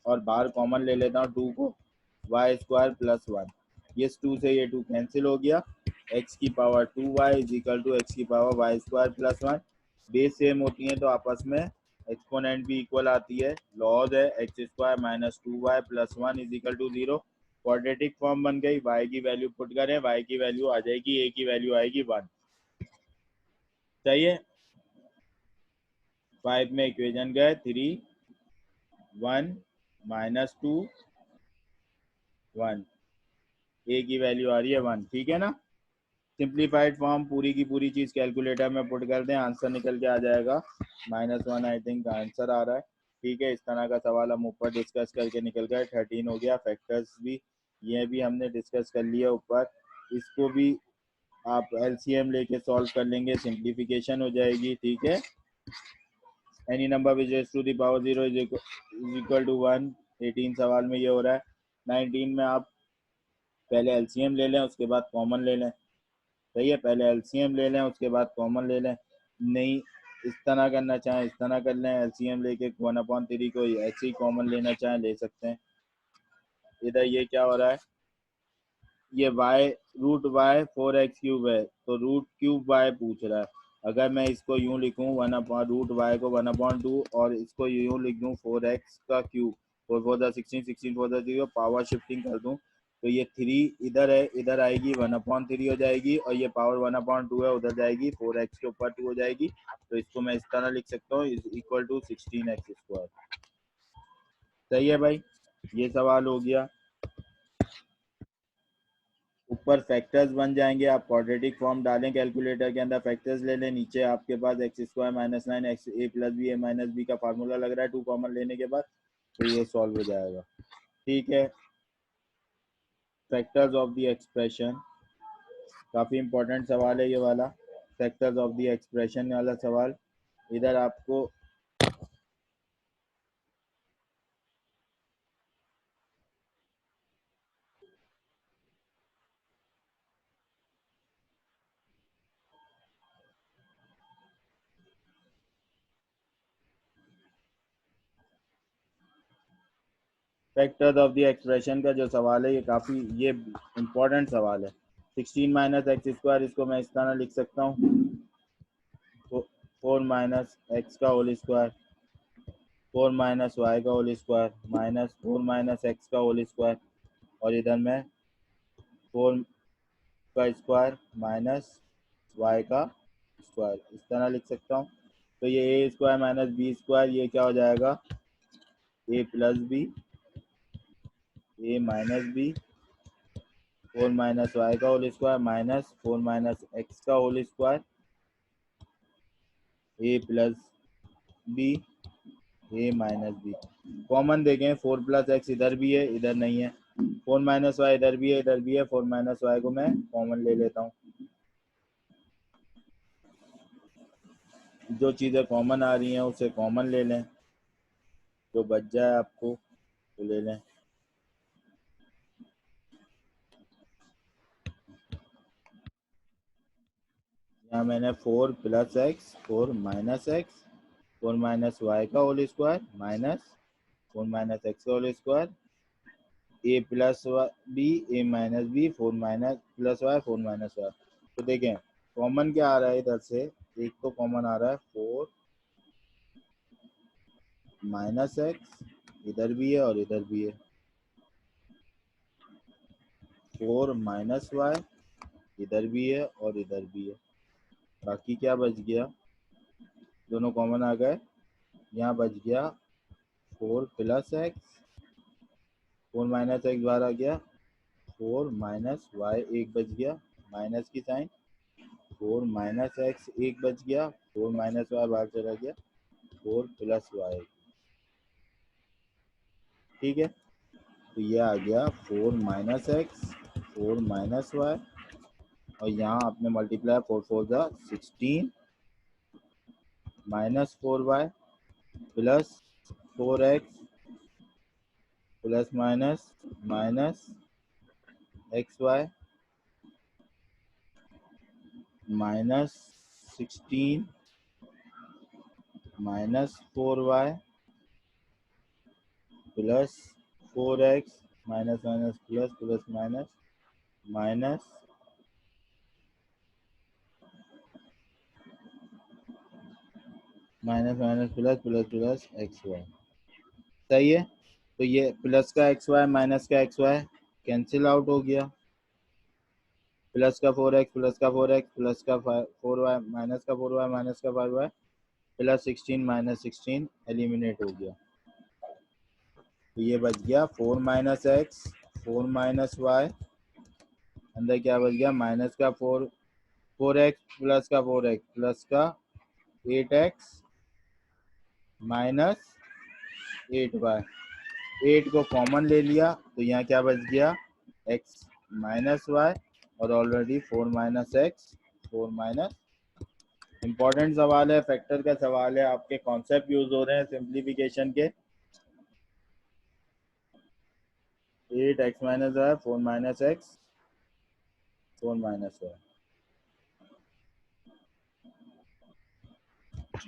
S1: और बाहर कॉमन ले लेता हूँ 2 को, वाई स्क्वायर प्लस 1। ये 2 से ये 2 कैंसिल हो गया। x की power 2y is equal to x की power y square plus 1। Base same होती है तो आपस में एक्सपोनेंट भी इक्वल आती है। लॉग है x square minus 2y plus 1 is equal to 0। Quadratic form बन गई। y की वैल्यू पुट करें, y की वैल्यू आ जाएगी, a की वैल्यू आएगी 1। चाहिए 5 में इक्वेशन गए 3 1 -2 1, ए की वैल्यू आ रही है 1। ठीक है ना। सिंप्लीफाइड फॉर्म पूरी की पूरी चीज कैलकुलेटर में पुट कर दें, आंसर निकल के आ जाएगा -1 आई थिंक आंसर आ रहा है। ठीक है। इस तरह का सवाल हम ऊपर डिस्कस करके निकल गए। 13 हो गया। फैक्टर्स भी ये भी हमने डिस्कस कर लिया ऊपर। इसको भी आप एलसीएम लेके सॉल्व कर लेंगे, सिंप्लीफिकेशन हो जाएगी। ठीक है। Any number which raise to the power 0 is equal to 1। 18 सवाल में ये हो रहा है। 19 में आप पहले एलसीएम ले लें, उसके बाद कॉमन ले लें। सही है। पहले एलसीएम ले लें, उसके बाद कॉमन ले लें। नहीं इस तरह करना चाहें इस तरह कर लें, एलसीएम लेके 1/3 को ऐसे ही कॉमन लेना चाहें ले सकते हैं। इधर ये क्या हो रहा है, ये y √y 4x³ है, तो √3y पूछ रहा है। अगर मैं इसको यूं लिखूं √y को 1/2 और इसको यूं लिख दूं 4x का क्यूब, 4 4 16 16 4 0, पावर शिफ्टिंग कर दूं तो ये 3 इधर है, इधर आएगी 1/3 हो जाएगी, और ये पावर 1/2 है उधर जाएगी, 4x के ऊपर 2 हो जाएगी। तो इसको मैं इस तरह लिख सकता हूँ इज इक्वल टू 16x²। सही है भाई। ये सवाल हो गया। ऊपर फैक्टर्स बन जाएंगे। आप क्वाड्रेटिक फॉर्म डालें कैलकुलेटर के अंदर, फैक्टर्स ले लें। नीचे आपके पास x² -9 x a + b a - b का फार्मूला लग रहा है 2 कॉमन लेने के बाद, तो ये सॉल्व हो जाएगा। ठीक है। फैक्टर्स ऑफ द एक्सप्रेशन काफ़ी इंपॉर्टेंट सवाल है ये वाला, फैक्टर्स ऑफ द एक्सप्रेशन वाला सवाल। इधर आपको फैक्टर्स ऑफ द एक्सप्रेशन का जो सवाल है ये काफ़ी ये इम्पोर्टेंट सवाल है। 16 - x², इसको मैं इस तरह लिख सकता हूँ 4 - x का होल स्क्वायर 4 - y का होल स्क्वायर -4 - x का होल स्क्वायर, और इधर में 4 का स्क्वायर माइनस y का स्क्वायर इस तरह लिख सकता हूँ। तो ये a² - b² ये क्या हो जाएगा, a + b a - b 4 - y का होल स्क्वायर -4 - x का whole square a + b a - b। Common देखें 4 + x इधर भी है इधर नहीं है, 4 - y इधर भी है इधर भी है, 4 - y को मैं कॉमन ले लेता हूँ। जो चीज़ें कॉमन आ रही हैं उसे कॉमन ले लें, जो बच जाए आपको तो ले लें। यहाँ मैंने 4 + x 4 - x 4 - y का होल स्क्वायर -4 - x का whole square a + b a - b 4 + y 4 - y। तो देखें कॉमन क्या आ रहा है इधर से, एक तो कॉमन आ रहा है 4 - x इधर भी है और इधर भी है, 4 - y इधर भी है और इधर भी है। बाकी क्या बच गया, दोनों कॉमन आ गए। यहाँ बच गया 4 + x 4 - x बाहर आ गया, 4 - y एक बच गया माइनस की साइन, 4 - x एक बच गया, 4 - y बाहर चला गया, 4 प्लस वाई, ठीक है। तो ये आ गया 4 माइनस एक्स 4 माइनस वाई, और यहाँ आपने मल्टीप्लाई 4 4 जा 16 minus 4 y plus 4 x plus minus minus x y minus 16 minus 4 y plus 4 x minus minus plus plus minus minus minus minus plus plus plus x y, सही है। तो ये प्लस का एक्स वाई माइनस का एक्स वाई कैंसिल आउट हो गया, प्लस का 4x प्लस का 4x प्लस का 4y माइनस का 4y माइनस का 5y प्लस 16 माइनस 16 एलिमिनेट हो गया। तो ये बच गया 4 माइनस एक्स 4 माइनस वाई, अंदर क्या बच गया माइनस का 4x प्लस का 4x प्लस का 8x माइनस 8y, 8 को कॉमन ले लिया तो यहाँ क्या बच गया x माइनस वाई, और already 4 minus x 4 minus, important सवाल है, फैक्टर का सवाल है, आपके कॉन्सेप्ट यूज हो रहे हैं सिंप्लीफिकेशन के। 8x माइनस है 4 माइनस एक्स 4 माइनस है,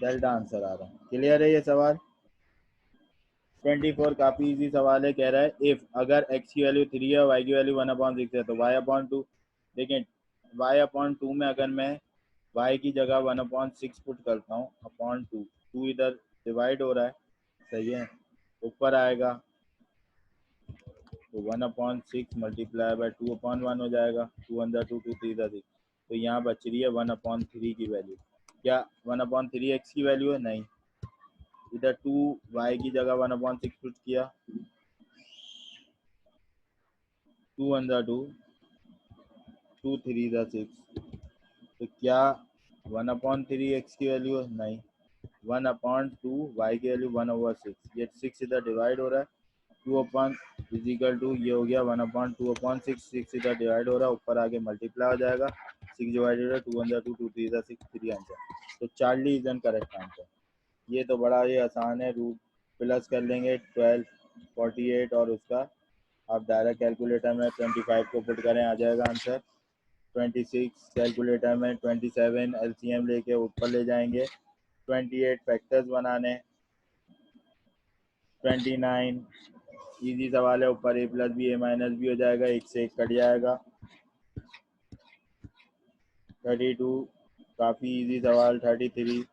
S1: डेल्टा आंसर आ रहा है। क्लियर है ये सवाल। 24 काफी इजी सवाल है, कह रहा है इफ अगर x की वैल्यू 3 है y की वैल्यू 1/6 है तो y/2, देखिए y/2 में अगर मैं y की जगह 1/6 पुट करता हूँ अपॉन 2, 2 इधर डिवाइड हो रहा है, सही है, ऊपर आएगा तो 1/6 मल्टीप्लाई बाय 2/1 हो जाएगा, 2 अंदर 2 2 3 6, तो यहाँ बच रही है 1/3 की वैल्यू। क्या 1/3 एक्स की वैल्यू है? नहीं, इधर 2 वाई की जगह 1/6 पुट किया, 2 अंदर 2 2 3 6, तो क्या 1/3 एक्स की वैल्यू है? नहीं, 1/2 वाई की वैल्यू 1/6, ये 6 इधर डिवाइड हो रहा है, 2 अपॉन इजिकल टू ये हो गया 1/2/6, 6 इधर डिवाइड हो रहा है, ऊपर आगे मल्टीप्लाई हो जाएगा, 6 डिवाइडेड है 2 अंदर 2 2 3 6, 3 आंसर। तो Charlie is an correct answer. ये तो बड़ा ही आसान है, रूट प्लस कर लेंगे 12 48 और उसका आप डायरेक्ट कैलकुलेटर में 25 को पुट करें आ जाएगा आंसर, 26 कैलकुलेटर में 27 एलसीएम लेके ऊपर ले जाएंगे, 28 फैक्टर्स बनाने, 29 इजी सवाल है, ऊपर ए plus b a minus B हो जाएगा, एक से एक कट जाएगा, 32 काफ़ी इजी सवाल, 33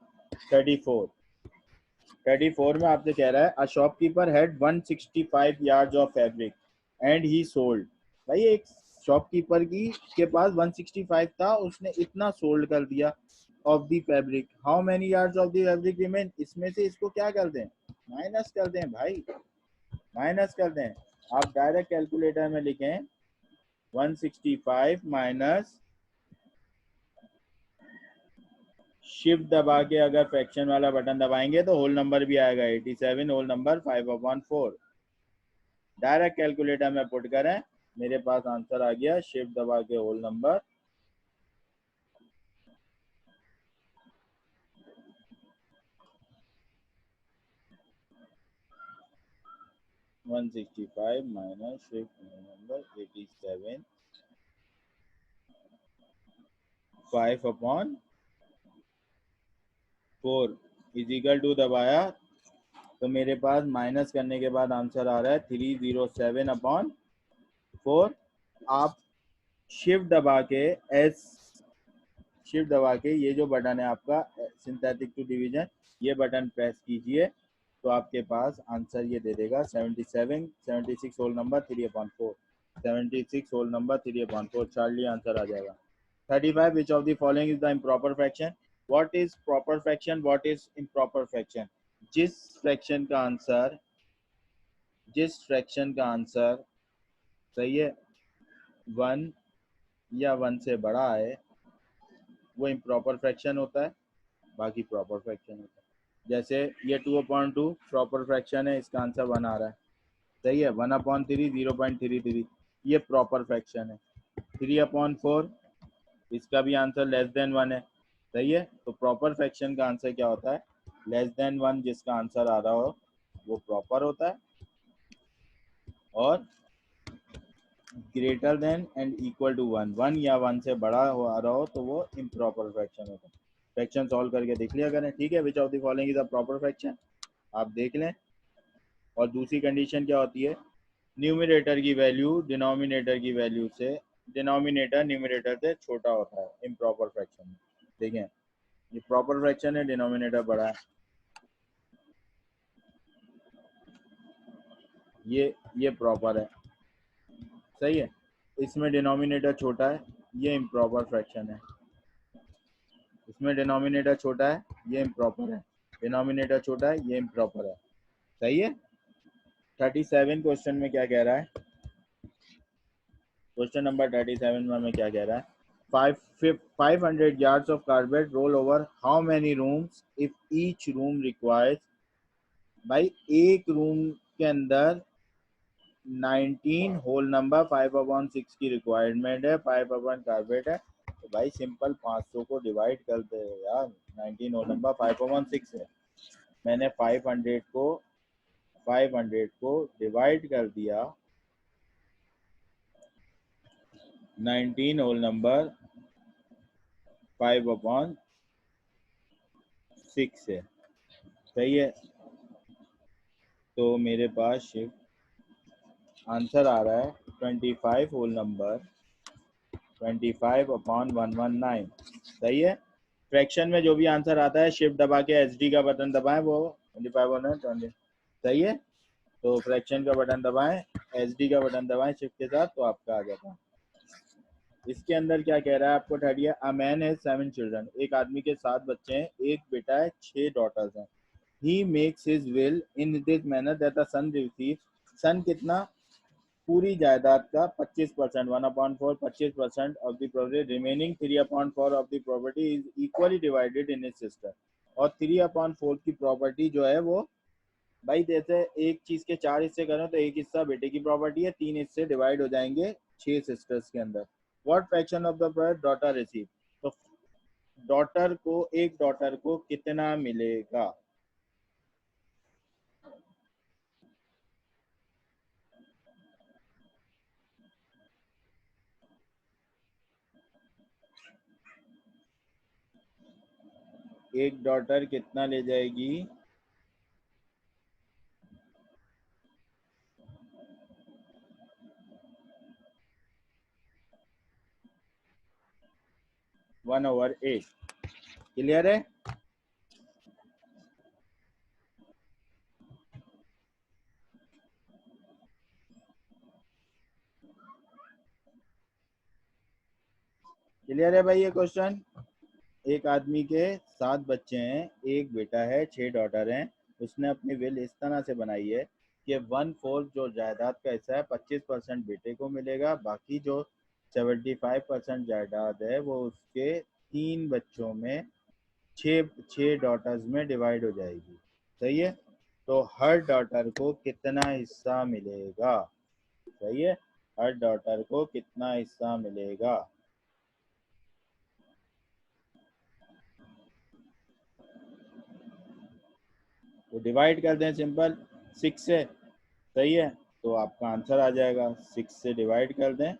S1: 34 34 में आपसे कह रहा है a shopkeeper had 165 yards of fabric and he sold. भाई एक शॉपकीपर की के पास 165 था, उसने इतना सोल्ड कर दिया of the fabric, how many yards of the fabric remain, इसमें से इसको क्या कर दें, माइनस कर दें भाई, माइनस कर दें। आप डायरेक्ट कैलकुलेटर में लिखें 165 माइनस शिफ्ट दबा के अगर फ्रैक्शन वाला बटन दबाएंगे तो होल नंबर भी आएगा 87 होल नंबर 5/4, डायरेक्ट कैलकुलेटर में पुट करें, मेरे पास आंसर आ गया, शिफ्ट दबा के whole number 165 minus shift number 87 5/4 is equal to दबाया तो मेरे पास माइनस करने के बाद आंसर आ रहा है 307/4। आप शिफ्ट दबा के एस शिफ्ट दबा के ये जो बटन है आपका सिंथेटिक टू डिवीजन, ये बटन प्रेस कीजिए तो आपके पास आंसर ये दे देगा 76 whole number 3/4, 76 whole number 3/4, Charlie answer आ जाएगा। 35 which of the following is the improper fraction, what is proper fraction, what is improper fraction, जिस फ्रैक्शन का आंसर सही है 1 या 1 से बड़ा है वो इम्प्रॉपर फ्रैक्शन होता है, बाकी प्रॉपर फ्रैक्शन होता है। जैसे ये 2/2 प्रॉपर फ्रैक्शन है, इसका आंसर 1 आ रहा है, सही है। 1/3 0.33 ये प्रॉपर फ्रैक्शन है। 3/4 इसका भी आंसर लेस देन 1 है, सही है। तो प्रॉपर फ्रैक्शन का आंसर क्या होता है, लेस देन 1 जिसका आंसर आ रहा हो वो प्रॉपर होता है, और greater than and equal to 1, 1 या 1 से बड़ा हो आ रहा हो तो वो इम्प्रॉपर फ्रैक्शन होता है। फ्रैक्शन सॉल्व करके देख लिया करें, ठीक है। विच of the following is a proper fraction, आप देख लें। और दूसरी कंडीशन क्या होती है, न्यूमरेटर की वैल्यू डिनोमिनेटर की वैल्यू से, डिनोमिनेटर न्यूमरेटर से छोटा होता है इम्प्रॉपर फ्रैक्शन में। देखें ये प्रॉपर फ्रैक्शन है, डिनोमिनेटर बड़ा है, ये प्रॉपर है, सही है। इसमें डिनोमिनेटर छोटा है, ये इम्प्रॉपर फ्रैक्शन है। इसमें डिनोमिनेटर छोटा है, ये इम्प्रॉपर है। डिनोमिनेटर छोटा है, ये इम्प्रॉपर है, सही है। 37 क्वेश्चन में क्या कह रहा है, क्वेश्चन नंबर 37 में हमें क्या कह रहा है, 500 yards of carpet roll over how many rooms if each room requires, भाई एक रूम के अंदर 19 होल नंबर 5/6 की रिक्वायरमेंट है, 5 कार्पेट है, तो भाई सिंपल 500 को डिवाइड कर दे यार, 19 होल नंबर 5/6 है। मैंने 500 को डिवाइड कर दिया 19 होल नंबर 5/6 है, सही है। तो मेरे पास शिफ्ट आंसर आ रहा है 25 होल नंबर 25/119, सही है। फ्रैक्शन में जो भी आंसर आता है शिफ्ट दबा के एच डी का बटन दबाएं, वो 25/120, सही है। तो फ्रैक्शन का बटन दबाएं, एच डी का बटन दबाएं शिफ्ट के साथ, तो आपका आ जाता है। इसके अंदर क्या कह रहा है आपको, ठहरिए। अ मैन हैज 7 चिल्ड्रन, एक आदमी के 7 बच्चे हैं, एक बेटा है, 6 डॉटर्स हैं। He makes his will in this manner that the son receive, son कितना, पूरी जायदाद का 25%, 1/4 25% of the property, remaining 3/4 of the property is equally divided in his sister. और 3/4 की प्रॉपर्टी जो है वो, भाई जैसे एक चीज के 4 हिस्से करें तो एक हिस्सा बेटे की प्रॉपर्टी है, 3 हिस्से डिवाइड हो जाएंगे 6 सिस्टर्स के अंदर। What fraction of the daughter receive, तो डॉटर को, एक डॉटर को कितना मिलेगा, एक डॉटर कितना ले जाएगी, 1/8, क्लियर है। क्लियर है भाई ये क्वेश्चन। एक आदमी के 7 बच्चे हैं, एक बेटा है, 6 डॉटर हैं। उसने अपनी विल इस तरह से बनाई है कि 1/4 जो जायदाद का हिस्सा है 25% बेटे को मिलेगा, बाकी जो 75% जायदाद है वो उसके 3 बच्चों में, छः छः डॉटर्स में डिवाइड हो जाएगी, सही है। तो हर डॉटर को कितना हिस्सा मिलेगा, सही है, हर डॉटर को कितना हिस्सा मिलेगा। तो डिवाइड कर दें सिंपल 6 से, सही है। तो आपका आंसर आ जाएगा, 6 से डिवाइड कर दें,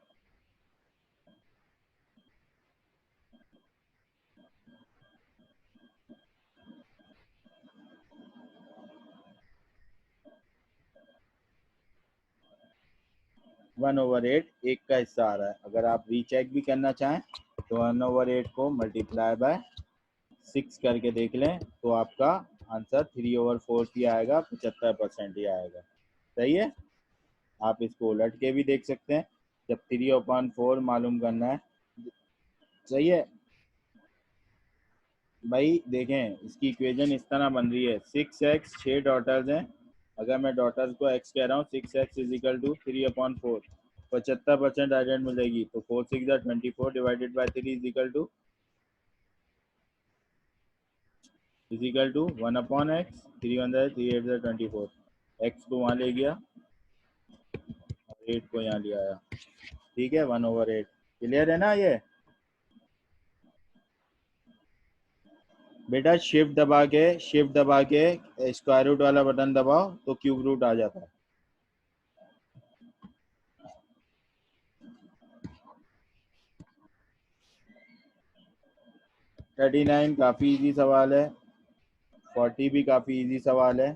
S1: वन ओवर एट एक का हिस्सा आ रहा है। अगर आप रीचेक भी करना चाहें तो 1/8 को मल्टीप्लाई बाय 6 करके देख लें, तो आपका आंसर 3/4 ही आएगा, 75% ही आएगा, सही है। आप इसको उलट के भी देख सकते हैं, जब 3/4 मालूम करना है, सही है। भाई देखें इसकी इक्वेशन इस तरह बन रही है, 6x 6 डॉटर्स हैं, अगर मैं डॉटर्स को x कह रहा हूँ, 6x इज इक्वल टू 3/4, 75% आइडेंट मिलेगी, तो 4 6 24 divided by 3 is equal to is equal to 1/x, 3 1 3 8 24, x को वहाँ ले गया और 8 को यहाँ ले आया, ठीक है, 1/8। क्लियर है ना ये बेटा? शिफ्ट दबा के स्क्वायर रूट वाला बटन दबाओ तो क्यूब रूट आ जाता है। 39 काफी इजी सवाल है, 40 भी काफी इजी सवाल है।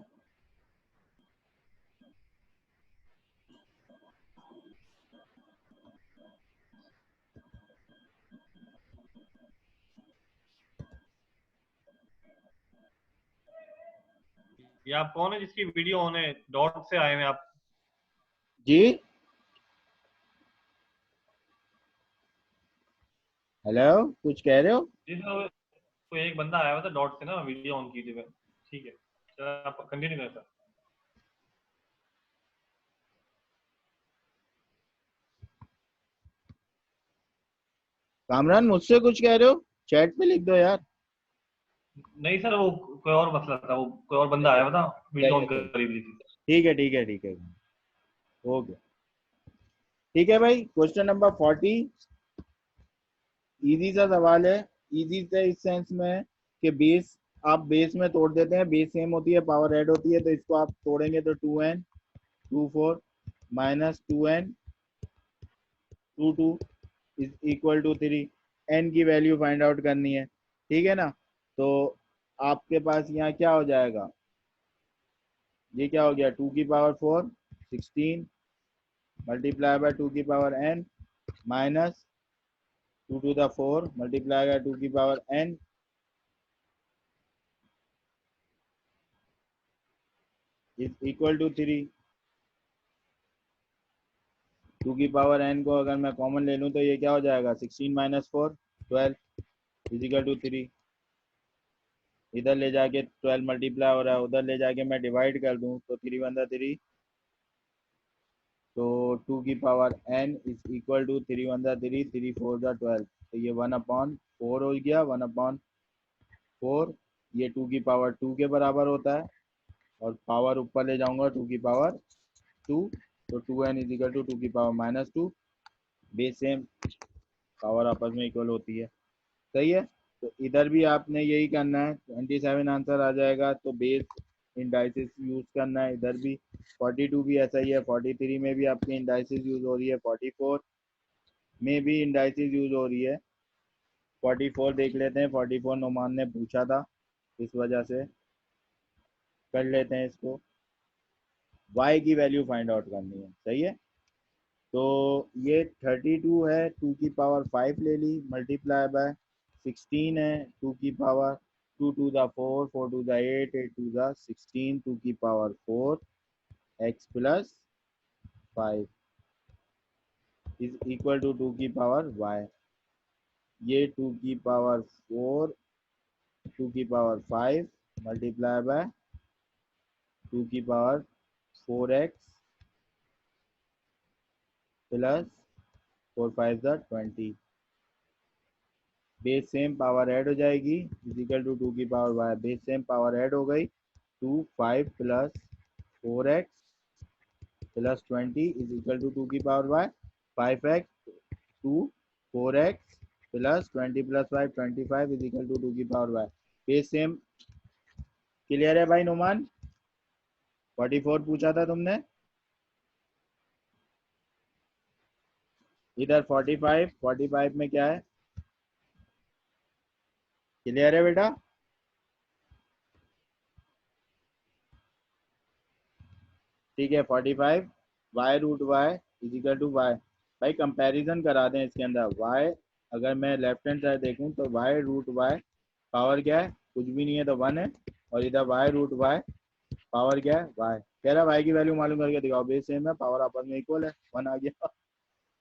S2: ये आप कौन है जिसकी वीडियो ऑन है? डॉट से आए हैं आप?
S1: जी हेलो, कुछ कह रहे हो?
S2: जी सर, कोई एक बंदा आया हुआ था डॉट से ना, वीडियो ऑन कीजिए। ठीक है सर, आप कंटिन्यू करें सर।
S1: कामरान मुझसे कुछ कह रहे हो? चैट पे लिख दो यार।
S2: नहीं सर, वो कोई और मसला था, वो कोई और बंदा आया हुआ था, वीडियो
S1: सही
S2: ऑन
S1: है, सही।
S2: कर ली थी।
S1: ठीक है, ठीक है, ठीक है, ओके। ठीक है भाई, क्वेश्चन नंबर 40 इजी सा सवाल है। इजी से इस सेंस में कि बेस, आप बेस में तोड़ देते हैं, बेस सेम होती है, पावर ऐड होती है, तो इसको आप तोड़ेंगे तो 2n 24 minus 2n 22 is equal to 3। n की वैल्यू फाइंड आउट करनी है, ठीक है ना? तो आपके पास यहाँ क्या हो जाएगा, ये क्या हो गया, 2 की पावर 4 16 मल्टीप्लाई बाय 2 की power n minus 2 to the 4 multiply by 2 की power n is equal to 3। 2 की पावर n को अगर मैं कॉमन ले लूँ तो ये क्या हो जाएगा, 16 माइनस 4 12 इजिकल टू 3। इधर ले जाके 12 मल्टीप्लाई हो रहा है, उधर ले जाके मैं डिवाइड कर दूँ तो 3 वन दा 3, तो 2 की power n is equal to 3 one दा 3 3 4 दा 12, तो ये 1/4 हो गया, 1/4। ये 2 की पावर 2 के बराबर होता है और पावर ऊपर ले जाऊंगा 2 की पावर 2, तो 2n इज इक्वल टू 2 की power minus 2। Base same, power आपस में इक्वल होती है, सही है। तो इधर भी आपने यही करना है, 27 आंसर आ जाएगा, तो बेस इंडाइसिस यूज करना है इधर भी। 42 भी ऐसा ही है, 43 में भी आपकी इंडाइसिस यूज हो रही है, 44 में भी इंडाइसिस यूज हो रही है। 44 देख लेते हैं, 44 नुमान ने पूछा था, इस वजह से कर लेते हैं इसको। y की वैल्यू फाइंड आउट करनी है, सही है। तो ये 32 है, 2 की पावर 5 ले ली, मल्टीप्लाई बाय 16 है, 2 की power 2 to the 4 4 to the 8 8 to the 16 2 की power 4 x plus 5 is equal to 2 की पावर y। ये 2 की पावर 4 2 की पावर 5 मल्टीप्लाई बाय 2 की power 4x plus 4 5 20। Base same, power add हो जाएगी, इजिकल टू 2 की power y. Base same, power add हो गई, 2 5 plus 4x plus 20 is equal to 2 की power y. 5x 2 4x plus 20 plus 5 25 is equal to 2 की power y. Base same, clear है भाई नुमान? 44 पूछा था तुमने, इधर 45, 45 में क्या है, क्लियर है बेटा? ठीक है, 45 y root y is equal to y. भाई कंपैरिजन करा दें इसके अंदर, वाई अगर मैं लेफ्ट हैंड साइड देखूं तो वाई रूट वाई पावर क्या है, कुछ भी नहीं है तो 1 है, और इधर वाई रूट वाई पावर क्या है, वाई। कह रहा वाई की वैल्यू मालूम करके दिखाओ, बेस सेम है, पावर आपस में इक्वल है, 1 आ गया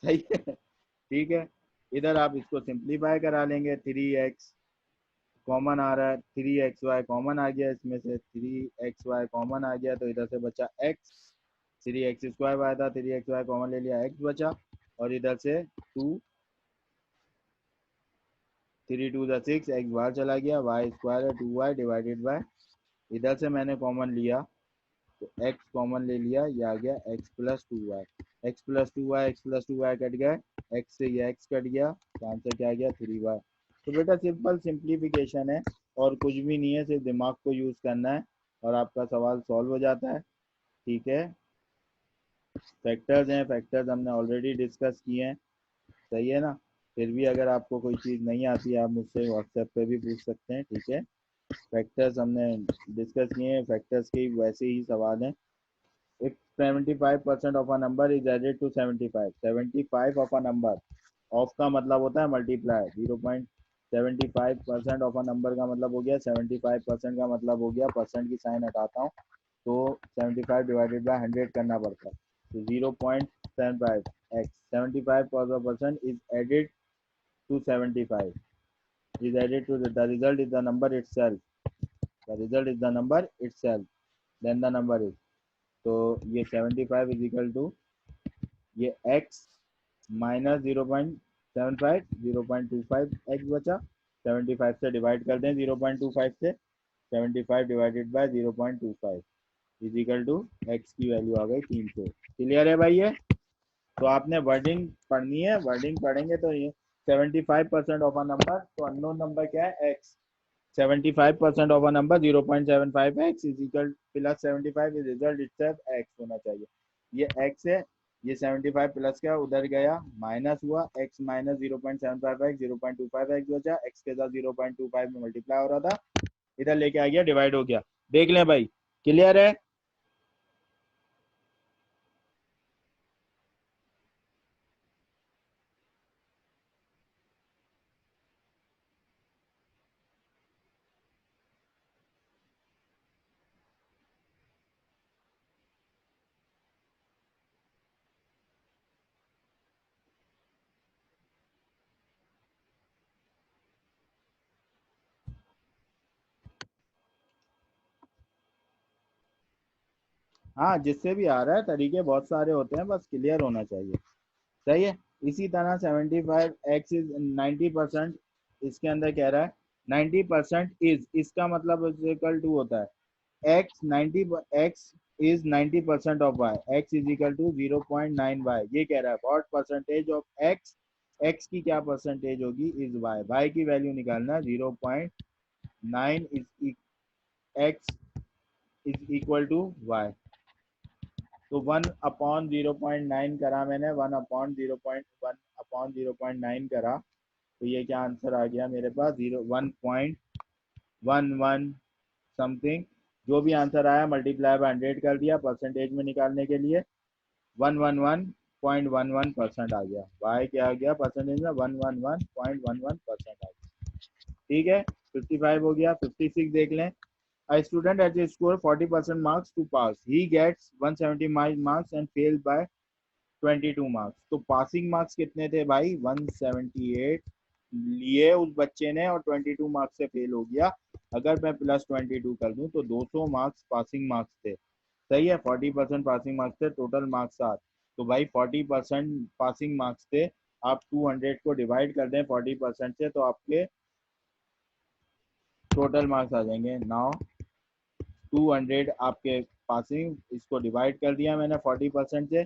S1: सही है, ठीक है। इधर आप इसको सिंप्लीफाई करा लेंगे, 3x कॉमन आ रहा है, 3xy कॉमन आ गया, इसमें से 3xy कॉमन आ गया तो इधर से बचा x, 3x² आया था, 3xy कॉमन ले लिया, x बचा, और इधर से 2 3 टू द 6, एक्स बाहर चला गया, वाई स्क्वायर है 2y डिवाइडेड बाय, इधर से मैंने कॉमन लिया तो x कॉमन ले लिया, ये आ गया x plus 2y, x plus 2y, x plus 2y cut गए, x से ये x कट गया, तो आंसर क्या आ गया 3y। तो बेटा सिंपल सिंप्लीफिकेशन है और कुछ भी नहीं है, सिर्फ दिमाग को यूज करना है और आपका सवाल सॉल्व हो जाता है। ठीक है, फैक्टर्स हैं, फैक्टर्स हमने ऑलरेडी डिस्कस किए हैं, सही है ना। फिर भी अगर आपको कोई चीज़ नहीं आती है आप मुझसे व्हाट्सएप पे भी पूछ सकते हैं, ठीक है। फैक्टर्स हमने डिस्कस किए हैं, फैक्टर्स के वैसे ही सवाल हैं। If 75% of a number is added to 75, 75 of a number, of का मतलब होता है मल्टीप्लाई, 0.75% ऑफ अ नंबर का मतलब हो गया 75%, का मतलब हो गया परसेंट की साइन हटाता हूँ तो 75 डिवाइडेड बाय 100 करना पड़ता है, तो 0.75 x 75% is added to 75, is added to the result is the number itself, the result is the number itself, then the number is, तो ये 75 इज इक्वल टू ये x माइनस 0.75, 0.25 x बचा, 75 से डिवाइड कर दें 0.25 से, 75 divided by 0.25 is equal to x की वैल्यू आ गई 300। क्लियर है भाई ये? तो आपने वर्डिंग पढ़नी है, वर्डिंग पढ़ेंगे तो ये 75% ऑफ अ नंबर, तो अननोन नंबर क्या है x, 75% of a number 0.75 x is equal plus 75 is result itself x होना चाहिए, ये x है, ये 75 प्लस क्या उधर गया माइनस हुआ, x माइनस 0.75 x 0.25 x बचा, x के साथ 0.25 में मल्टीप्लाई हो रहा था, इधर लेके आ गया डिवाइड हो गया। देख लें भाई, क्लियर है? हाँ, जिससे भी आ रहा है, तरीके बहुत सारे होते हैं, बस क्लियर होना चाहिए, सही है। इसी तरह 75 एक्स इज 90%, इसके अंदर कह रहा है 90% इज, इसका मतलब इक्वल टू होता है x 90, x is 90% of y, x is equal to 0.9 y, ये कह रहा है what percentage of x, x की क्या परसेंटेज होगी इज वाई, वाई की वैल्यू निकालना 0.9 is x is equal to y, तो 1/0.9 करा मैंने, 1/0.9 करा, तो ये क्या आंसर आ गया मेरे पास 1.11 समथिंग, जो भी आंसर आया मल्टीप्लाई बाय 100 कर दिया परसेंटेज में निकालने के लिए, 111.11% आ गया, वाई क्या आ गया परसेंटेज में 111.11% आ गया। ठीक है, 55 हो गया। 56 देख लें, A student has scored 40% marks to pass. He gets 170 marks and failed by 22 marks, तो पासिंग मार्क्स कितने थे भाई 178 लिए उस बच्चे ने और 22 मार्क्स से फेल हो गया, अगर मैं प्लस 22 कर दूं तो 200 मार्क्स पासिंग मार्क्स थे, सही है। 40% पासिंग मार्क्स थे, टोटल मार्क्स 7, तो भाई 40% पासिंग मार्क्स थे, आप 200 को डिवाइड कर दें 40% से तो आपके टोटल मार्क्स आ जाएंगे। नाउ 200 आपके पासिंग, इसको डिवाइड कर दिया मैंने 40% से,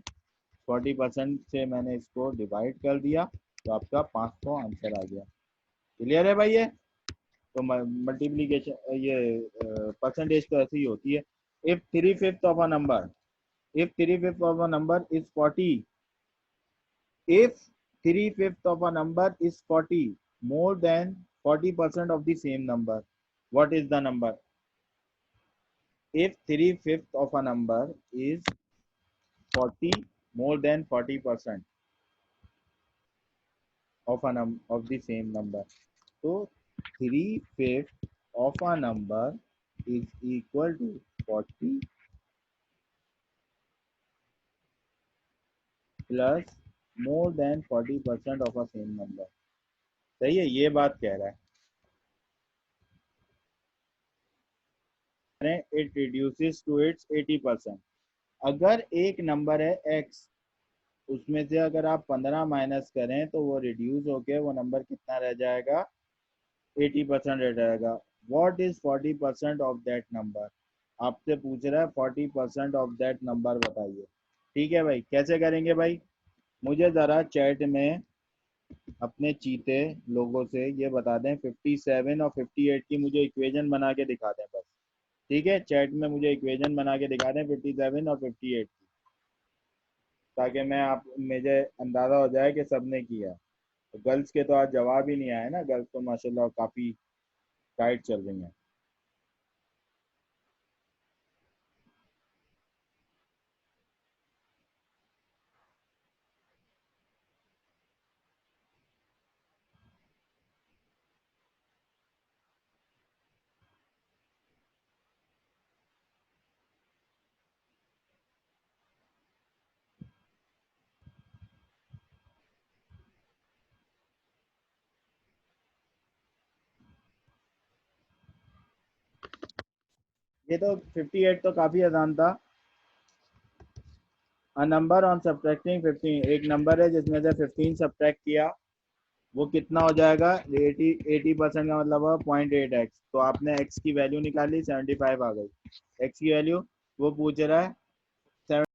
S1: 40% से मैंने इसको डिवाइड कर दिया तो आपका 500 आंसर आ गया। क्लियर है भाई ये? तो मल्टीप्लीकेशन ये परसेंटेज तो ऐसी ही होती है। If 3/5 of a number, if 3/5 of a number is 40, if 3/5 of a number is 40 more than 40% of the same number, what is the number? If 3/5 of a number is 40 more than 40% of of the same number, so 3/5 of a number is equal to 40 plus more than 40% of a same number, सही है, ये बात कह रहा है। इट रिड्यूसेस टू इट्स 80%, अगर एक नंबर है x, उसमें से अगर आप 15 माइनस करें तो वो रिड्यूस होके वो नंबर कितना रह जाएगा 80% रहेगा। What is 40% of that number? आपसे पूछ रहा है 40% ऑफ दैट नंबर बताइए। ठीक है भाई, कैसे करेंगे भाई? मुझे ज़रा चैट में अपने चीते लोगों से ये बता दें 57 और 58 की मुझे इक्वेशन बना के दिखा दें बस। ठीक है, चैट में मुझे इक्वेशन बना के दिखा दें 57 और 58 की, ताकि मैं आप मुझे अंदाज़ा हो जाए कि सबने किया। तो गर्ल्स के तो आज जवाब ही नहीं आए ना, गर्ल्स तो माशाल्लाह काफ़ी टाइट चल रही हैं। ये तो 58 तो काफ़ी आसान था। अ नंबर ऑन सब्ट्रैक्टिंग 15, एक नंबर है जिसमें से 15 सब्ट्रैक्ट किया, वो कितना हो जाएगा? 80% का मतलब है 0.8x। तो आपने x की वैल्यू निकाली, 75 आ गई। x की वैल्यू वो पूछ रहा है